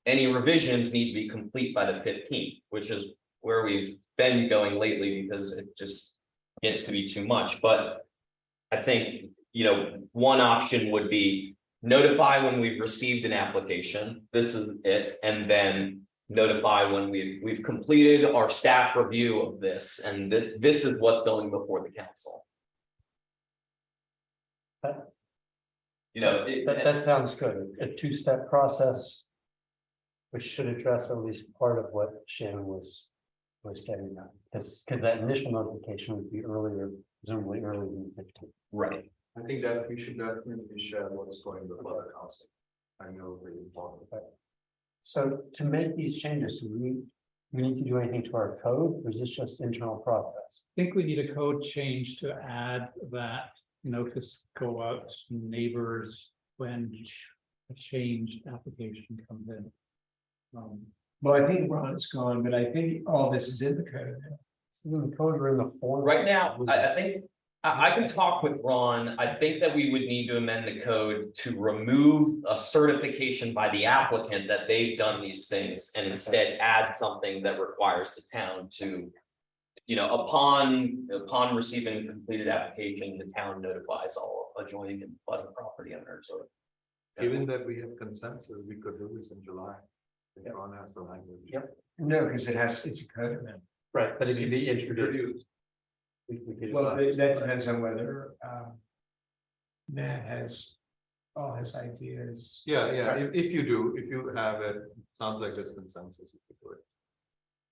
any revisions need to be complete by the 15th, which is where we've been going lately, because it just gets to be too much, but I think, one option would be notify when we've received an application, this is it, and then notify when we've completed our staff review of this, and this is what's going before the council. That sounds good. A two-step process. Which should address at least part of what Shannon was getting at, because that initial notification would be earlier, presumably earlier than 15. Right. I think that we should definitely share what's going before the council. I know very important. So to make these changes, do we need to do anything to our code, or is this just internal process? I think we need a code change to add that notice go out to neighbors when a changed application comes in. Well, I think Ron's gone, but I think all this is in the code now. It's in the code or in the form? Right now, I think I can talk with Ron. I think that we would need to amend the code to remove a certification by the applicant that they've done these things and instead add something that requires the town to, upon receiving a completed application, the town notifies all adjoining and abutting property owners or. Given that we have consensus, we could do this in July. If Ron has the language. Yep. No, because it's a code amendment. Right, but if you be introduced. Introduced. we could do Well, that. that depends on whether Matt has all his ideas. Yeah, if you have it, sounds like there's consensus. You could do it.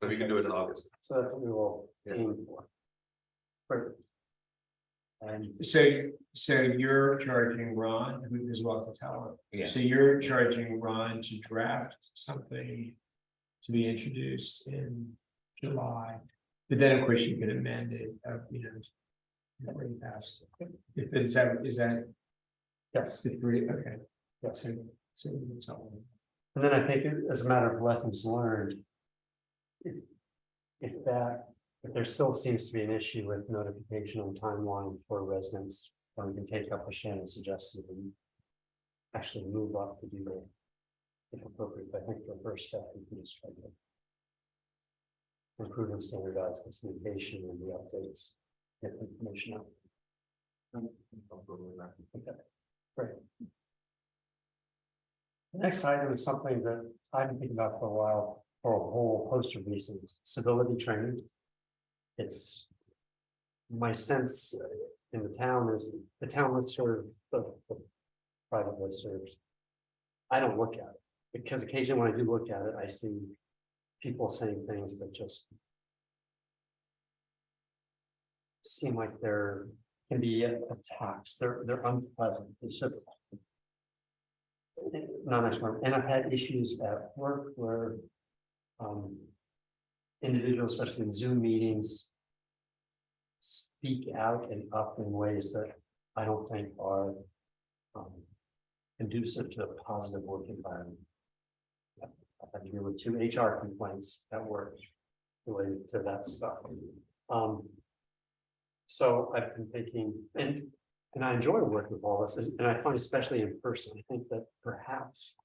But we can do it in August. So that's what we will Yeah. aim for. Perfect. And So you're charging Ron, who is welcome to tell him. Yeah. So you're charging Ron to draft something to be introduced in July. But then, of course, you can amend it, already passed. If is that yes, the three, okay. yes. So it's all. And then I think as a matter of lessons learned. If there still seems to be an issue with notification on timeline for residents, then we can take up what Shannon suggested and actually move up to do that. If appropriate, I think the first step we can just try to improve and standardize this communication and the updates, get the information out. Okay, great. The next item is something that I've been thinking about for a while, for a whole host of reasons, civility training. It's my sense in the town is the town listserv, the private listservs. I don't look at it because occasionally when I do look at it, I see people saying things that just seem like they're can be attacks. They're unpleasant. It's just not nice. And I've had issues at work where individuals, especially in Zoom meetings, speak out and up in ways that I don't think are conducive to a positive work environment. I've had to deal with 2 HR complaints at work related to that stuff. So I've been thinking, and I enjoy working with all this, and I find especially in person, I think that perhaps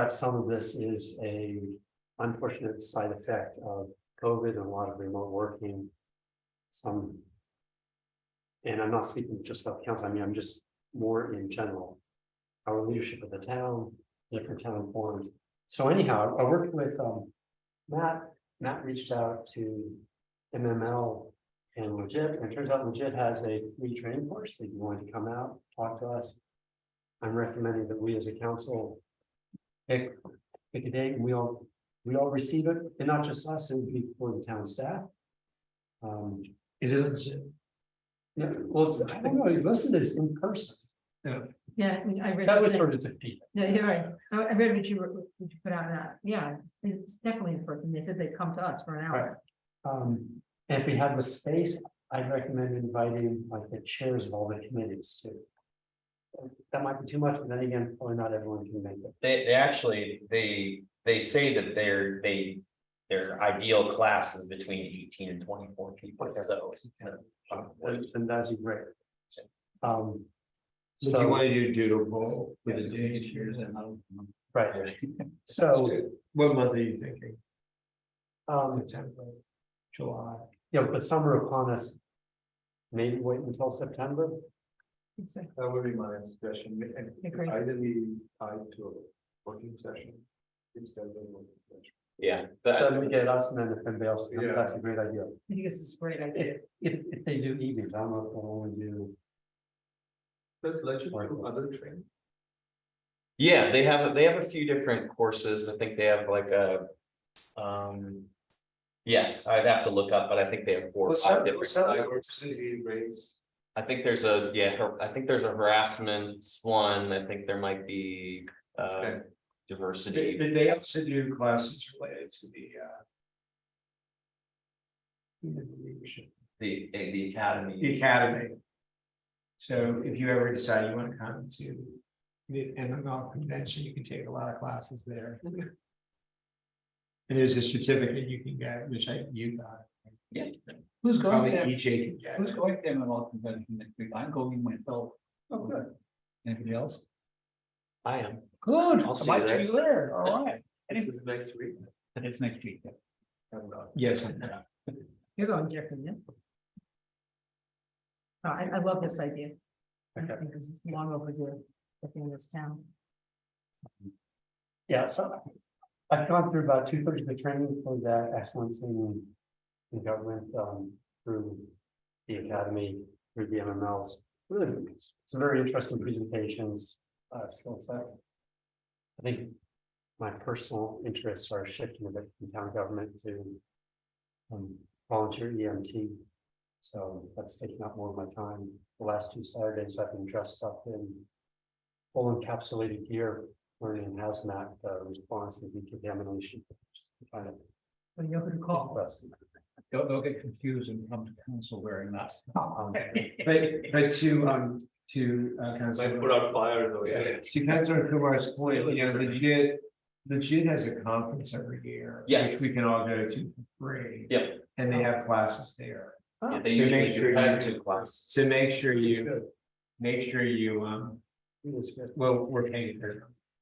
some of this is a unfortunate side effect of COVID and a lot of remote working. And I'm not speaking just about council, I mean, I'm just more in general. Our leadership of the town, different town forums. So anyhow, I worked with Matt reached out to MML and Legit, and it turns out Legit has a free training course. They'd be willing to come out, talk to us. I'm recommending that we as a council pick a date and we all receive it, and not just us, it would be for the town staff. Is it? Yeah, well, I don't know, listen, is in person. Yeah, I read. That was sort of defeat. Yeah, you're right. I read what you put out that. Yeah, it's definitely in person. They said they'd come to us for an hour. And if we had the space, I'd recommend inviting like the chairs of all the committees too. That might be too much, but then again, probably not everyone can make it. They actually, they say that their ideal class is between 18 and 24 people, Okay. so. And that's great. So you So, want to do doable with the date? right, so, What month are you thinking? um, September, July? the summer upon us. Maybe wait until September. That would be my suggestion, and Agree. ideally tied to a working session instead of a working session. Yeah, So but we get us and then if anybody else, Yeah. that's a great idea. I think this is a great idea. If they do evenings, I don't know if they'll only do. Let's let you do other training. yeah, they have a few different courses. I think they have like a. Yes, I'd have to look up, but I think they have 4 or 5 different. Diversity, race. I think there's I think there's a harassment one. I think there might be Okay. diversity. They also do classes related to the leadership. The academy. The academy. So if you ever decide you want to come to the MML convention, you can take a lot of classes there. And there's a certificate you can get, which you got. Yeah. Who's going Probably there? EJ can get. Who's going to the MML convention next week? I'm going myself. Oh, good. Anybody else? I am. Good. I'll I see might you there. see you there. All right. This is next week. It's next week. Yes. You're going, Jeffrey, yeah? Oh, I love this idea. I Okay. think this is long overdue, I think in this town. Yeah, so I've gone through about 2/3 of the training for that excellence in government, through the academy, through the MMLs. Really, some very interesting presentations, skill sets. I think my personal interests are shifting a bit from town government to volunteer EMT. So that's taking up more of my time. The last 2 Saturdays, I've been dressed up in full encapsulated gear, learning hazmat response to decontamination. Kind of So you know who to call. interesting. Don't get confused and come to council wearing that. But to Councilor. out fire in the way. To Councilor Kumar's point, legit has a conference every year. Yes. Which we can all go to for free. Yep. And they have classes there. Yeah, they So usually make sure do you- 2 classes. So make sure you. Well, we're paying for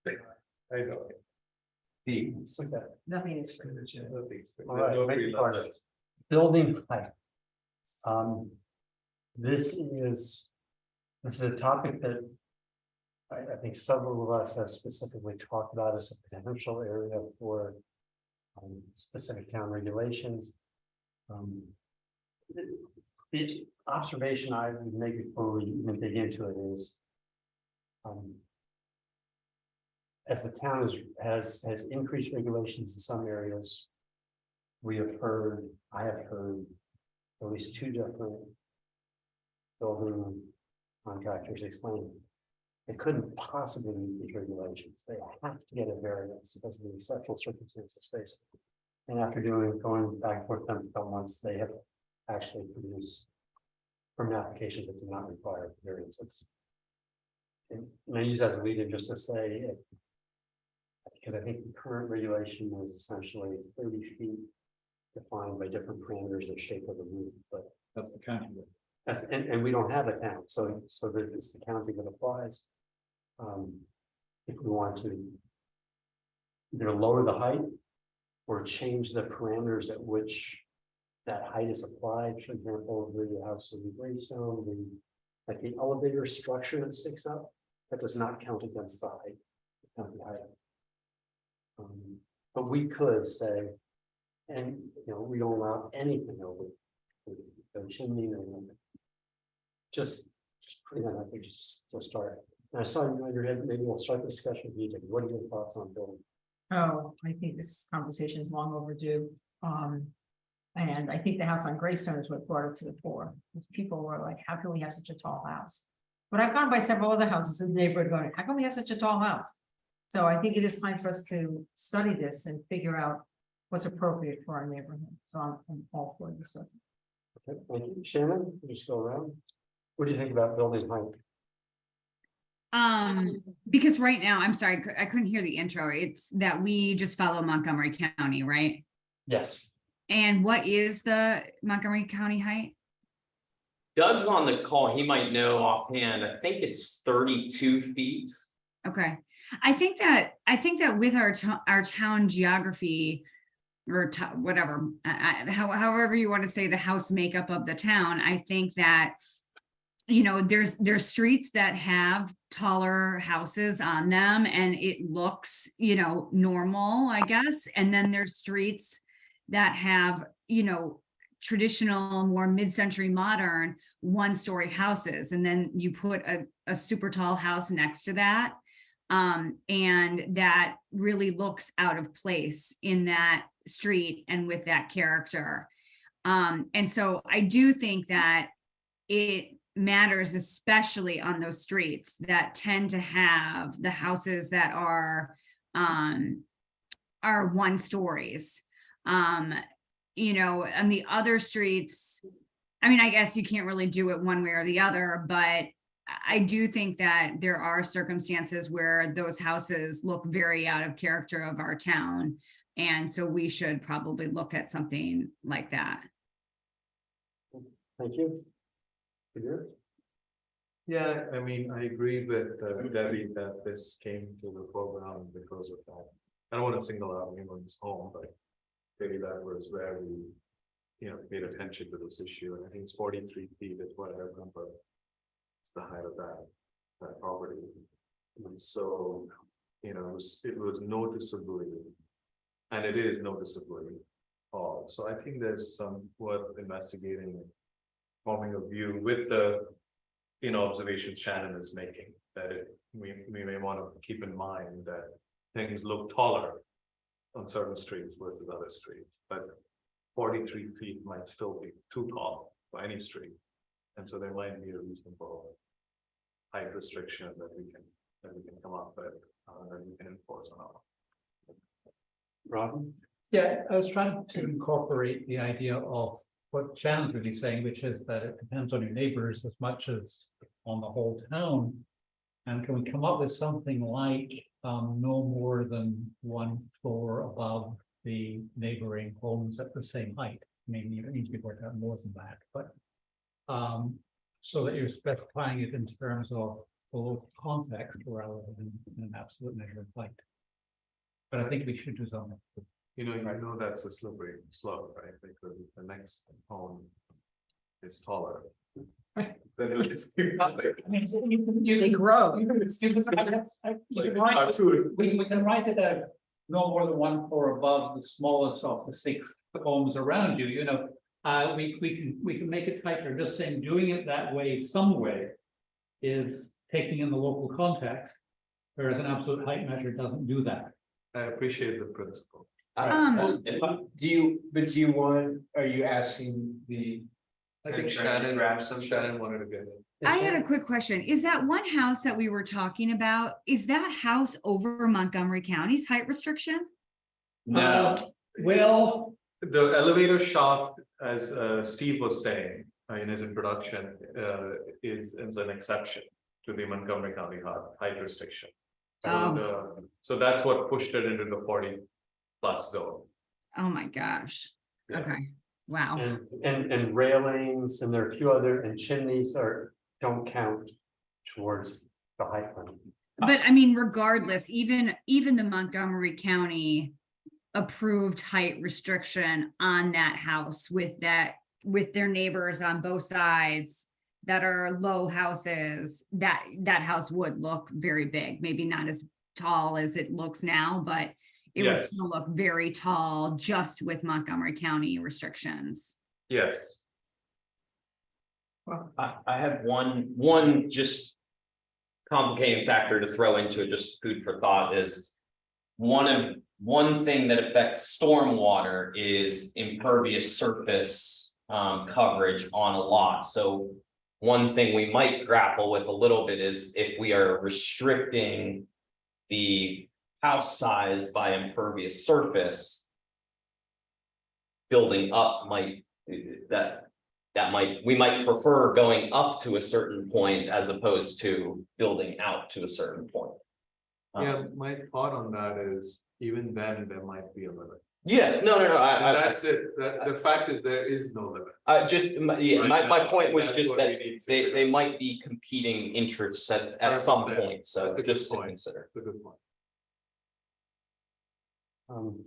it. I know. Fees. Nothing is free. All right, making progress. Building height. This is a topic that I think several of us have specifically talked about as a potential area for specific town regulations. The observation I would make before we even dig into it is as the town has increased regulations in some areas, I have heard at least 2 different building contractors explain they couldn't possibly meet these regulations. They have to get a variance because of the exceptional circumstances of space. And after going back and forth them for a couple months, they have actually produced permit applications that do not require variances. And I use that as a lead in just to say, because I think the current regulation is essentially 30 feet defined by different parameters of shape of the roof, but That's the county. and we don't have a town, so that it's the county that applies. If we want to either lower the height or change the parameters at which that height is applied, for example, the house of the Greystone, like the elevator structure that sticks up, that does not count against the height. The height. But we could say, and we don't allow anything over the chimney or just putting that, I think, just start. And I saw you on your head, maybe we'll start the discussion with you. What are your thoughts on building? Oh, I think this conversation is long overdue. And I think the house on Greystone is what brought it to the fore. Because people were like, how can we have such a tall house? But I've gone by several other houses in the neighborhood going, how come we have such a tall house? So I think it is time for us to study this and figure out what's appropriate for our neighborhood. So I'm all for this. Okay, thank you. Shannon, you just go around. What do you think about building height? Because right now, I'm sorry, I couldn't hear the intro. It's that we just follow Montgomery County, right? Yes. And what is the Montgomery County height? Doug's on the call, he might know offhand, I think it's 32 feet. Okay, I think that with our town geography. Or whatever, however you want to say the house makeup of the town, I think that. You know, there's streets that have taller houses on them and it looks, you know, normal, I guess. And then there's streets that have, you know, traditional, more mid-century modern one-story houses. And then you put a super tall house next to that. And that really looks out of place in that street and with that character. And so I do think that it matters, especially on those streets that tend to have the houses that are one stories. You know, and the other streets, I mean, I guess you can't really do it one way or the other, but I do think that there are circumstances where those houses look very out of character of our town. And so we should probably look at something like that. Thank you. Peter? Yeah, I mean, I agree with Debbie that this came to the foreground because of that. I don't want to single out anyone's home, but maybe that was where we, you know, paid attention to this issue. And I think it's 43 feet is what I remember. It's the height of that property. And so, you know, it was noticeably, and it is noticeably tall. So I think there's some worth investigating, and forming a view with the, you know, observations Shannon is making, that we may want to keep in mind that things look taller on certain streets versus other streets, but 43 feet might still be too tall for any street. And so there might be a reasonable height restriction that we can come up with, that we can enforce on our. Robin? Yeah, I was trying to incorporate the idea of what Shannon's really saying, which is that it depends on your neighbors as much as on the whole town. And can we come up with something like no more than 1 floor above the neighboring homes at the same height? I mean, you don't need to be worked out more than that, but so that you're specifying it in terms of the local context rather than an absolute measure of height. But I think we should do something. You know, that's a slippery slope, right? Because the next home is taller. Then it would just keep happening. I mean, They grow. We can write it out, no more than 1 floor above the smallest of the 6 homes around you, you know. We can make it tighter, just saying doing it that way, some way. Is taking in the local context, whereas an absolute height measure doesn't do that. I appreciate the principle. Do you want, are you asking the? I think Shannon wanted to get it. I had a quick question. Is that one house that we were talking about, is that house over Montgomery County's height restriction? No, Well, The elevator shaft, as Steve was saying in his introduction, is an exception to the Montgomery County height restriction. So that's what pushed it into the 40+ zone. Oh my gosh. Yeah. Okay, wow. And railings, and there are a few other, and chimneys don't count towards the height limit. But I mean, regardless, even the Montgomery County approved height restriction on that house with their neighbors on both sides that are low houses, that house would look very big, maybe not as tall as it looks now, but it would Yes. still look very tall just with Montgomery County restrictions. Yes. I have one just complicating factor to throw into it, just food for thought, is one thing that affects stormwater is impervious surface coverage on a lot. So one thing we might grapple with a little bit is if we are restricting the house size by impervious surface, building up might, that we might prefer going up to a certain point as opposed to building out to a certain point. Yeah, my thought on that is, even then, there might be a limit. Yes, no, And I, that's it, the fact is, there is no limit. yeah, my point was That's just what that we need to they figure out. might be competing interests at That's some what I'm saying. point, so That's a good just to point. consider. That's a good point.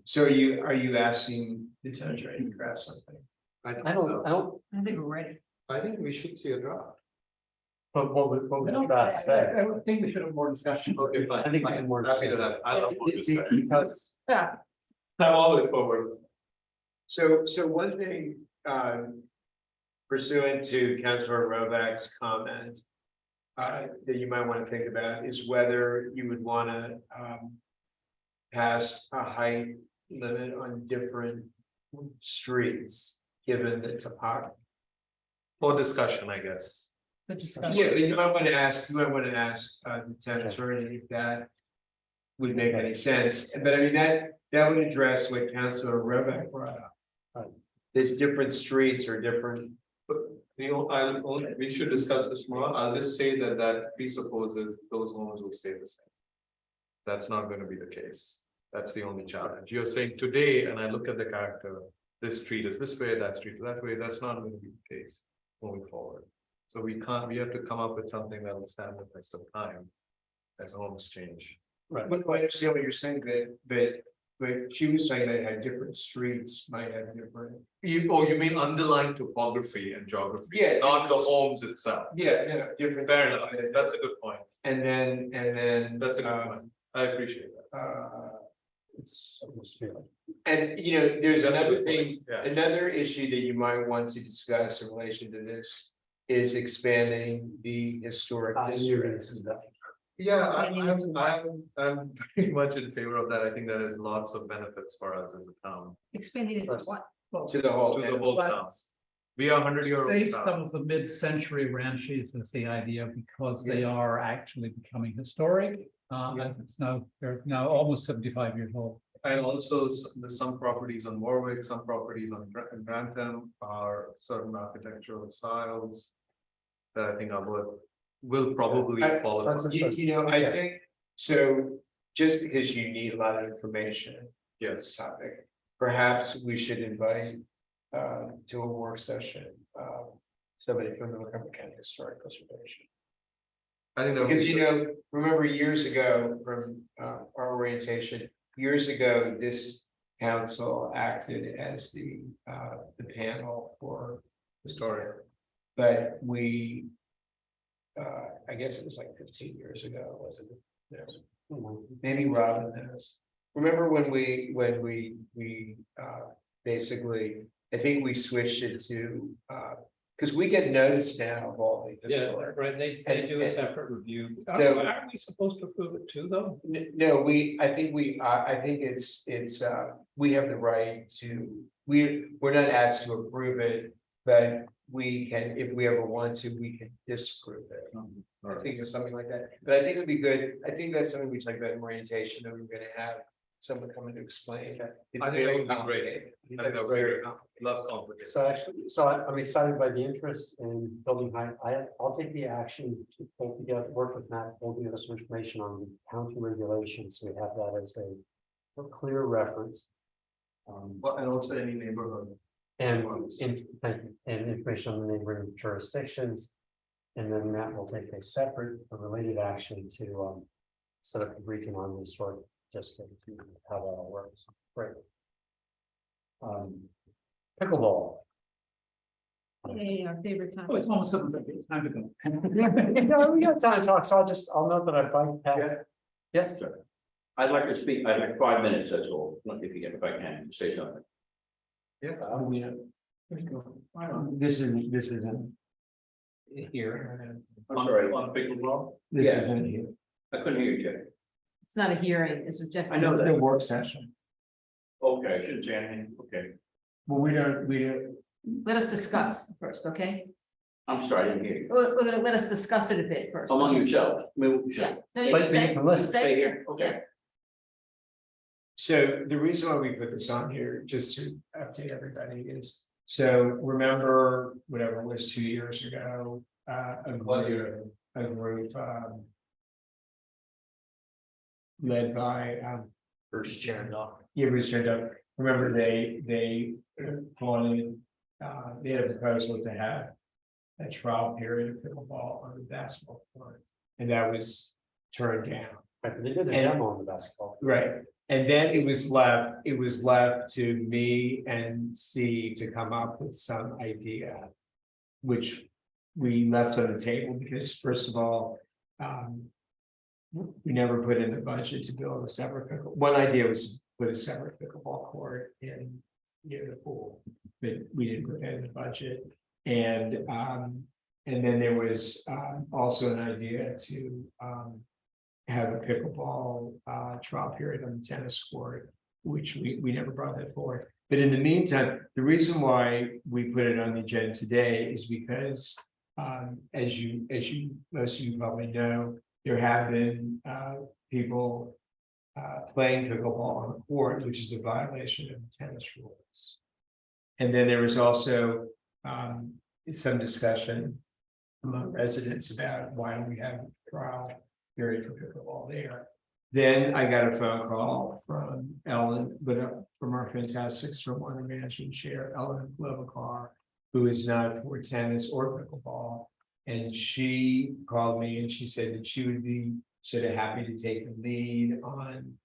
So are you asking the town attorney to draft something? I don't, I think we're ready. I think we should see a draft. but what was the draft say? I think we should have more discussion. Okay, fine. I think we fine. can more. Happy to that. I love what you say. Because I'm always forward. So one thing, pursuant to Councilor Rovak's comment. That you might want to think about is whether you would want to, pass a height limit on different streets, given the topography. For discussion, I guess. Good discussion. Yeah, you might want to ask, the town attorney if that would make any sense, but I mean, that would address what Councilor Rovak brought up. There's different streets or different, We should discuss this more. I'll just say that presupposes those homes will stay the same. That's not gonna be the case. That's the only challenge. You're saying today, and I look at the character, this street is this way, that street is that way, that's not gonna be the case moving forward. So we have to come up with something that will stand the test of time as homes change. Right. but I understand what you're saying, but she was saying that had different streets might have different. You mean underlying topography and geography? Yeah. Not the homes itself. Yeah, different. Fair enough. That's a good point. And then. That's a good point. I appreciate that. it's. And there's another thing, Yeah. another issue that you might want to discuss in relation to this. Is expanding the historic district. Yeah, I'm very much in favor of that. I think there is lots of benefits for us as a town, Expanding it to what? To the whole. to the whole town. We are 100-year-old Save town. some of the mid-century ranches is the idea, because they are actually becoming historic. And they're now almost 75 years old. And also there's some properties on Warwick, some properties on Grantham are certain architectural styles. That I think will probably follow. I think, so just because you need a lot of information. on this topic, perhaps we should invite, to a work session, somebody from the Montgomery County Historic Preservation. I think that Because remember years ago from our orientation, years ago, this council acted as the panel for historic. but we. I guess it was like 15 years ago, wasn't it? Maybe Robin knows. Remember when we basically, I think we switched it to, because we get notice now of all the. Yeah, historic- right, they do a separate review. So- Aren't we supposed to approve it too, though? No, I think it's, we have the right to, we're not asked to approve it, but we can, if we ever want to, we can disapprove it. I think it's something like that, but I think it'd be good, I think that's something we talked about in orientation, that we're gonna have someone coming to explain that. It's I think that very would be great. complicated. I think that would be Very great. complicated. Love complicated. So actually, I'm excited by the interest in building height. I'll take the action to pull together, work with Matt, pull together some information on the county regulations. So we have that as a clear reference. Well, and also any neighborhood. And thank you, and information on the neighboring jurisdictions. And then Matt will take a separate, a related action to set up a briefing on the historic district, how that all works. Great. Pickleball. Hey, our favorite time. Oh, it's almost 7:30. It's time to go. Yeah, we got time to talk, so I'll note that I biked past. Yes, I'd like to speak, I'd like 5 minutes, that's all, not if I can, say something. This isn't. Here. I'm sorry. On pickleball? This Yeah. isn't here. I couldn't hear you, Jeff. It's not a hearing, this was Jeff. I know It's that. a work session. Okay, I shouldn't say anything, okay. Well, we don't. Let us discuss first, okay? I'm sorry, I didn't hear you. We're gonna let us discuss it a bit first. Among okay? yourselves, move Yeah. yourself. No, you But can stay, you can listen. Stay here, yeah, okay. So the reason why we put this on here, just to update everybody, is So remember, whatever it was 2 years ago, a group, led by, First chair, yeah, Richard, remember they wanted, they had a proposal to have a trial period of pickleball on the basketball court, and that was turned down. Right, they did a And- demo on the basketball. Right, and then it was left to me and Steve to come up with some idea. Which we left on the table because first of all, we never put in the budget to build a separate pickle. One idea was to put a separate pickleball court in near the pool, but we didn't put that in the budget. And then there was also an idea to have a pickleball trial period on the tennis court, which we never brought that forward. But in the meantime, the reason why we put it on the agenda today is because as you most of you probably know, there have been people playing pickleball on the court, which is a violation of the tennis rules. And then there was also some discussion among residents about why don't we have a trial period for pickleball there. Then I got a phone call from Ellen, but from our fantastic stormwater management chair, Ellen Klobuchar, who is not for tennis or pickleball. And she called me and she said that she would be sort of happy to take the lead on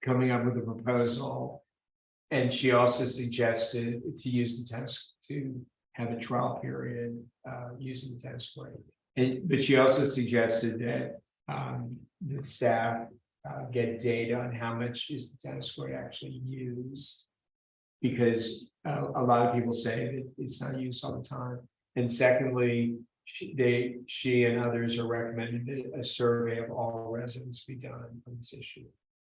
coming up with a proposal. And she also suggested to use the tennis, to have a trial period using the tennis court. But she also suggested that the staff get data on how much is the tennis court actually used. Because a lot of people say that it's not used all the time. And secondly, she and others are recommending that a survey of all residents be done on this issue.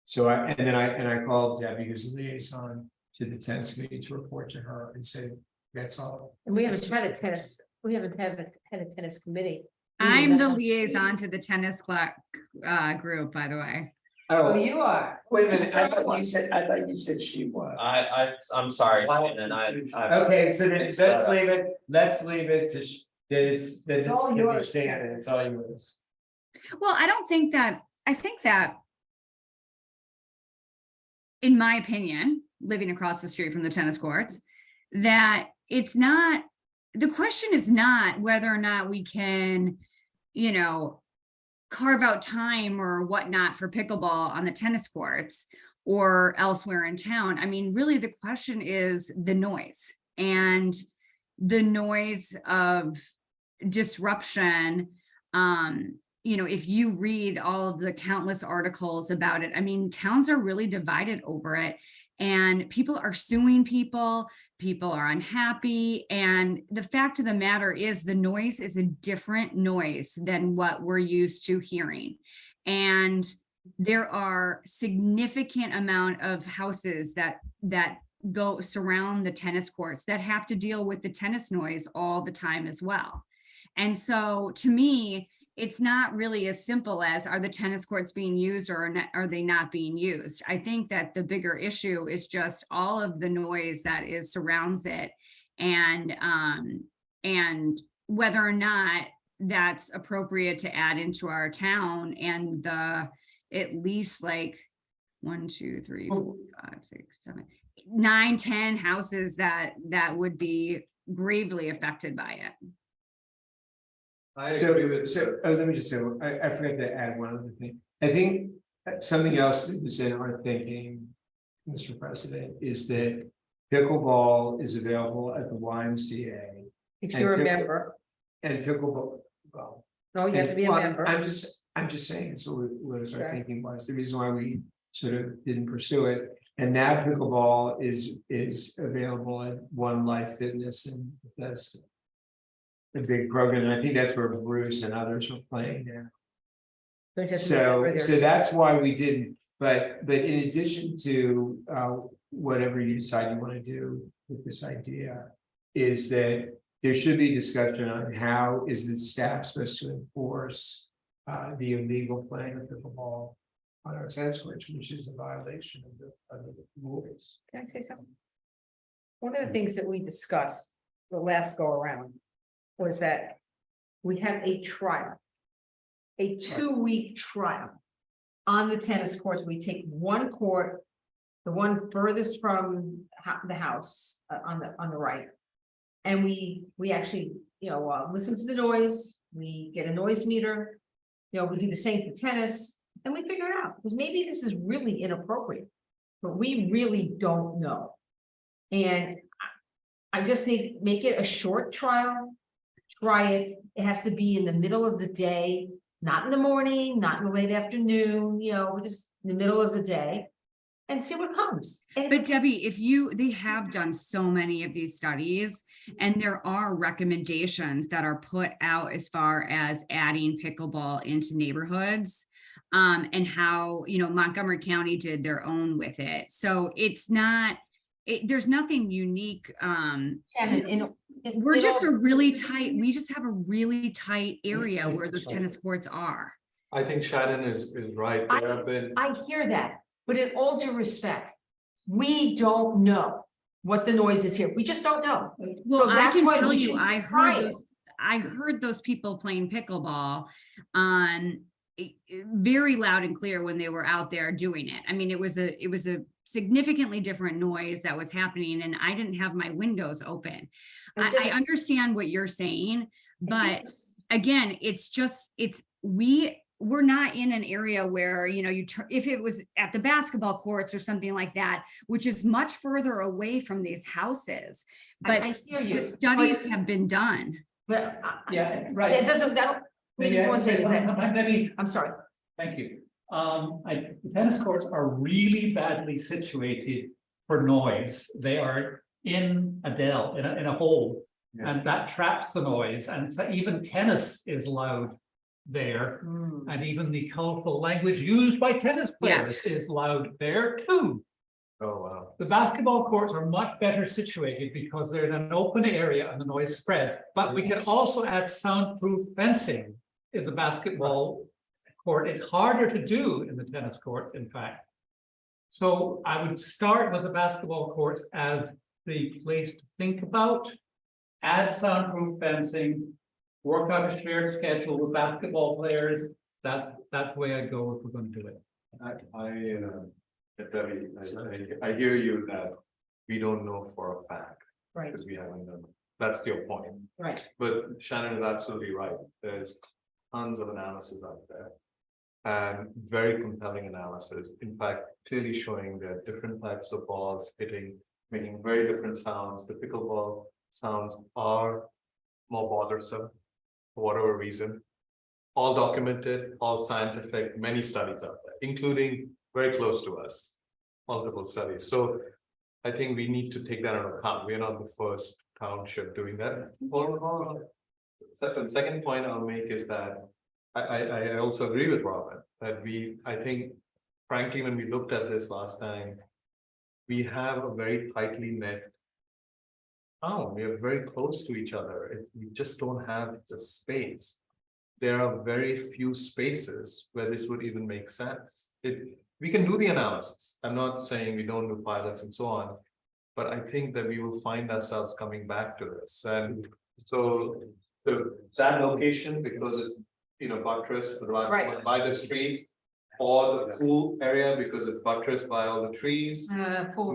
So I called Debbie, who's the liaison to the tennis committee, to report to her and say, that's all. And we haven't had a tennis, we haven't had a tennis committee. I'm the That's- liaison to the tennis club group, by the way. Oh, you are. Wait a minute, I thought you said she was. I'm sorry, and I. Okay, so then let's leave it to, that it's all to be yours, Shannon, it's all yours. Well, I think that. In my opinion, living across the street from the tennis courts, that it's not, the question is not whether or not we can, carve out time or whatnot for pickleball on the tennis courts or elsewhere in town. I mean, really, the question is the noise and the noise of disruption. If you read all of the countless articles about it, I mean, towns are really divided over it. And people are suing people are unhappy. And the fact of the matter is the noise is a different noise than what we're used to hearing. And there are significant amount of houses that go surround the tennis courts that have to deal with the tennis noise all the time as well. And so to me, it's not really as simple as, are the tennis courts being used or are they not being used? I think that the bigger issue is just all of the noise that surrounds it, and whether or not that's appropriate to add into our town, and at least like 1, 2, 3, 4, 5, 6, 7, 9, 10 houses that would be gravely affected by it. So let me just say, I forgot to add one other thing. I think something else that was in our thinking, Mr. President, is that pickleball is available at the YMCA. If And you're a pickle- member, And pickleball, well. no, you have to be a well, member. I'm just saying, so what was our Okay. thinking was, the reason why we sort of didn't pursue it. And now pickleball is available at One Life Fitness, and that's a big program, and I think that's where Bruce and others are playing there. Don't have to be a member So there. that's why we didn't, but in addition to whatever you decide you want to do with this idea. Is that there should be discussion on how is the staff supposed to enforce the illegal playing of pickleball on our tennis courts, which is a violation of the rules. Can I say something? One of the things that we discussed the last go around was that we had a trial. A 2-week trial on the tennis courts. We take one court, the one furthest from the house on the right. And we actually, listen to the noise, we get a noise meter. We do the same for tennis and we figure it out, because maybe this is really inappropriate, but we really don't know. And I just think, make it a short trial, try it. It has to be in the middle of the day, not in the morning, not in the late afternoon, we're just in the middle of the day. And see what comes. And But Debbie, they have done so many of these studies, and there are recommendations that are put out as far as adding pickleball into neighborhoods. And how, Montgomery County did their own with it. So it's not, there's nothing unique. Shannon, We just have a really tight area where those tennis courts are. I think Shannon is right. There have been. I hear that, but in all due respect, we don't know what the noise is here. We just don't know. Well, So I that's can why tell we you, should I try heard it. those, I heard those people playing pickleball on very loud and clear when they were out there doing it. I mean, it was a significantly different noise that was happening, and I didn't have my windows open. I understand what you're saying, but again, we're not in an area where, if it was at the basketball courts or something like that, which is much further away from these houses. But I hear you. the studies have been done. But Yeah, right. it doesn't, Maybe I can say something. Maybe, I'm sorry. thank you. The tennis courts are really badly situated for noise. They are in a dell, in a hole, and that traps the noise. And so even tennis is loud there, and even the colorful language used by tennis players is loud there too. Oh, wow. The basketball courts are much better situated because they're in an open area and the noise spreads. But we can also add soundproof fencing in the basketball court. It's harder to do in the tennis court, in fact. So I would start with the basketball courts as the place to think about, add soundproof fencing, work out a shared schedule with basketball players. That's the way I go if we're going to do it. Debbie, I hear you that we don't know for a fact Right, because we haven't done it. That's your point. right. But Shannon is absolutely right. There's tons of analysis out there. And very compelling analysis. In fact, clearly showing that different types of balls hitting, making very different sounds. The pickleball sounds are more bothersome for whatever reason. All documented, all scientific, many studies out there, including very close to us, multiple studies. So I think we need to take that into account. We are not the first township doing that. Second point I'll make is that I also agree with Robin that I think frankly, when we looked at this last time, we have a very tightly knit town. We are very close to each other. We just don't have the space. There are very few spaces where this would even make sense. We can do the analysis. I'm not saying we don't do pilots and so on, but I think that we will find ourselves coming back to this. And so that location, because it's buttressed Right. by the street, or the pool area because it's buttressed by all the trees.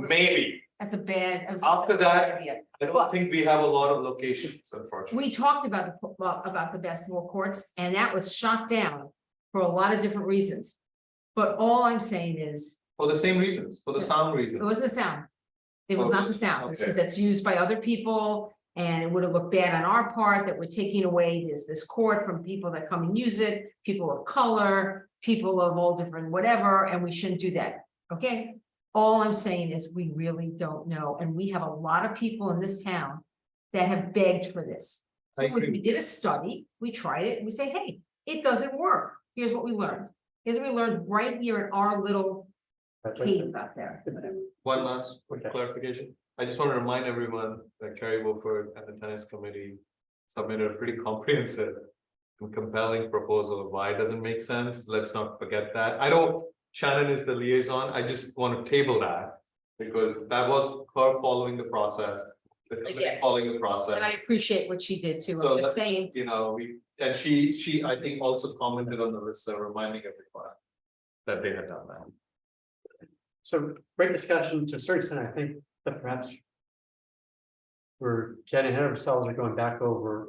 Maybe. That's a bad. After that, idea. I don't think we have a lot of locations, unfortunately. We talked about the basketball courts, and that was shot down for a lot of different reasons. But all I'm saying is, For the same reasons, for the sound it reasons. wasn't the sound. It was not the sound, it's Okay. because that's used by other people, and it would have looked bad on our part that we're taking away this court from people that come and use it, people of color, people of all different whatever, and we shouldn't do that, okay? All I'm saying is we really don't know, and we have a lot of people in this town that have begged for this. So I when agree. we did a study, we tried it, and we say, hey, it doesn't work. Here's what we learned. Here's what we learned right here in our little cave out there. One last clarification. I just want to remind everyone that Kerry Wolford and the tennis committee submitted a pretty comprehensive and compelling proposal of why it doesn't make sense. Let's not forget that. Shannon is the liaison. I just want to table that. Because that was her following the process, the committee Yeah. following the process. And I appreciate what she did too. So I'm just that- saying, You know, and she, I think, also commented on the list, reminding everyone that they had done that. So great discussion to a certain extent, I think that perhaps. We're getting ahead of ourselves, we're going back over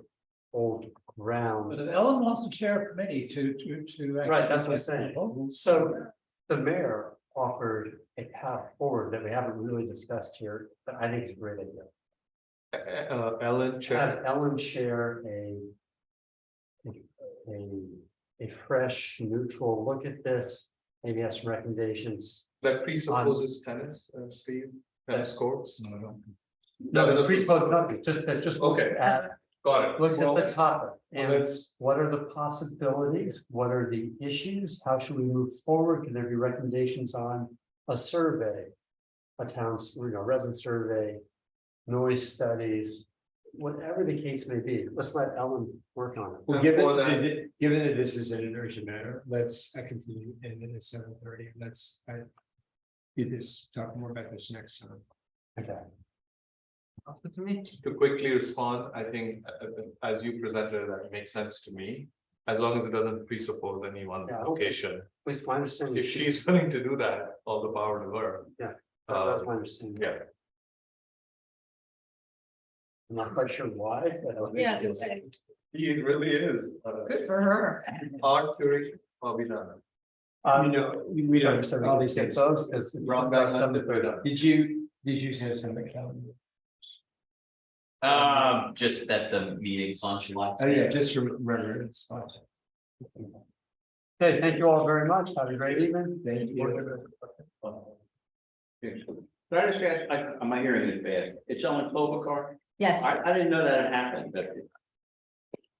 old ground. But if Ellen wants to chair a committee to. Right, that's what I'm saying. So the mayor offered a path forward that we haven't really discussed here, but I think it's a great idea. Ellen, Chair, Have Ellen share a fresh, neutral look at this, maybe have some recommendations. that presupposes tennis, Steve, tennis courts. No, the presuppose nothing, just look Okay. at, Got it. looks at Well, the topic. well, And that's- what are the possibilities? What are the issues? How should we move forward? Can there be recommendations on a survey? A town's, resident survey, noise studies, whatever the case may be. Let's let Ellen work on it. Well, And given for that- that, given that this is an urgent matter, let's continue and then it's 7:30, let's do this, talk more about this next time. Okay. to me, To quickly respond, I think, as you presented, that makes sense to me. As long as it doesn't presuppose any one Yeah, okay. location. At least my understanding. If she's willing to do that, all the power to her. That's my understanding. Yeah. I'm not quite sure why, but. I think Yeah, it's- He really is. good for her. Art curation, I'll be done. You know, we don't, all these things. Those, because. Brought back up the third. Did you say something, Calvin? Just that the meeting's on July. Oh, yeah, just remember, it's. Okay, thank you all very much. Have a great evening. Thank you. Can I just ask, am I hearing it bad? It's on Clover Yes, I didn't know that it happened, but.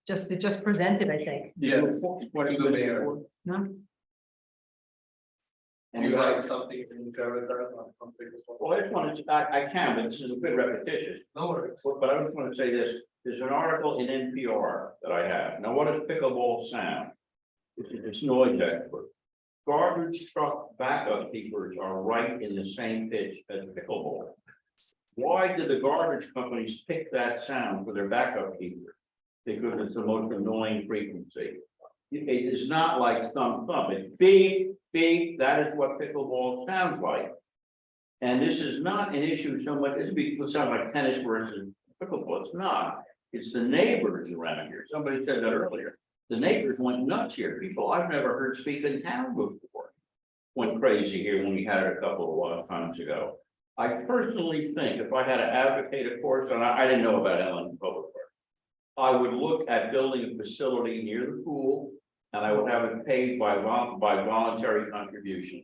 it just presented, I think. Yeah. What are you doing? No? You like something in Territory or something? Well, I just wanted to, I can, but this is a good repetition. No worries. But I just want to say this, there's an article in NPR that I have. Now, what is pickleball sound? It's noise expert. Garbage truck backup keepers are right in the same pitch as pickleball. Why did the garbage companies pick that sound for their backup keeper? Because it's the most annoying frequency. It is not like thump, it's beep, beep, that is what pickleball sounds like. And this is not an issue so much, it sounds like tennis versus pickleball, it's not. It's the neighbors around here, somebody said that earlier. The neighbors went nuts here, people I've never heard speak in town before. Went crazy here when we had it a couple of times ago. I personally think if I had to advocate a course, and I didn't know about Ellen Public Park. I would look at building a facility near the pool. And I would have it paid by voluntary contributions.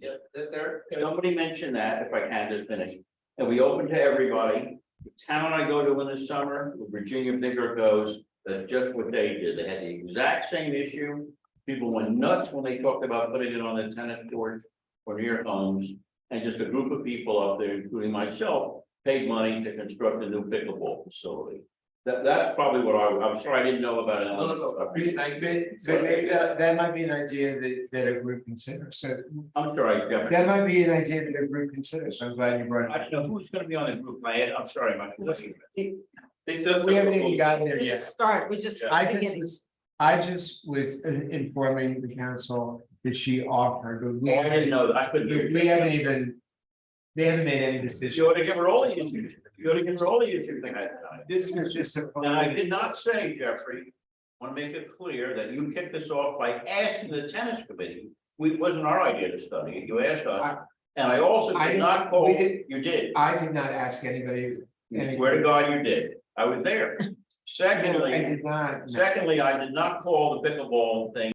Somebody mentioned that, if I can just finish, and we open to everybody. The town I go to in the summer, where Virginia Bigger goes, that's just what they did. They had the exact same issue. People went nuts when they talked about putting it on the tennis court or near homes. And just a group of people up there, including myself, paid money to construct a new pickleball facility. That's probably what I'm sorry, I didn't know about it. But maybe that might be an idea that a group considers, so I'm sorry, Jeff. that might be an idea that a group considers, I'm glad you brought it I up. don't know who's gonna be on the group, I'm sorry, Mike. We haven't even gotten there We yet. just start, we just. I just was informing the council that she offered, but we I didn't know that, I couldn't hear. we haven't even. They haven't made any decision. You ought to give her all the issues, you ought to give her all the issues, thing I said. This was just a. And I did not say, Jeffrey, want to make it clear that you kicked this off by asking the tennis committee. It wasn't our idea to study it, you asked us. And I also I did didn't- not call, we did- you did, I did not ask anybody. I swear to God you did, I was there. I Secondly, did not. secondly, I did not call the pickleball thing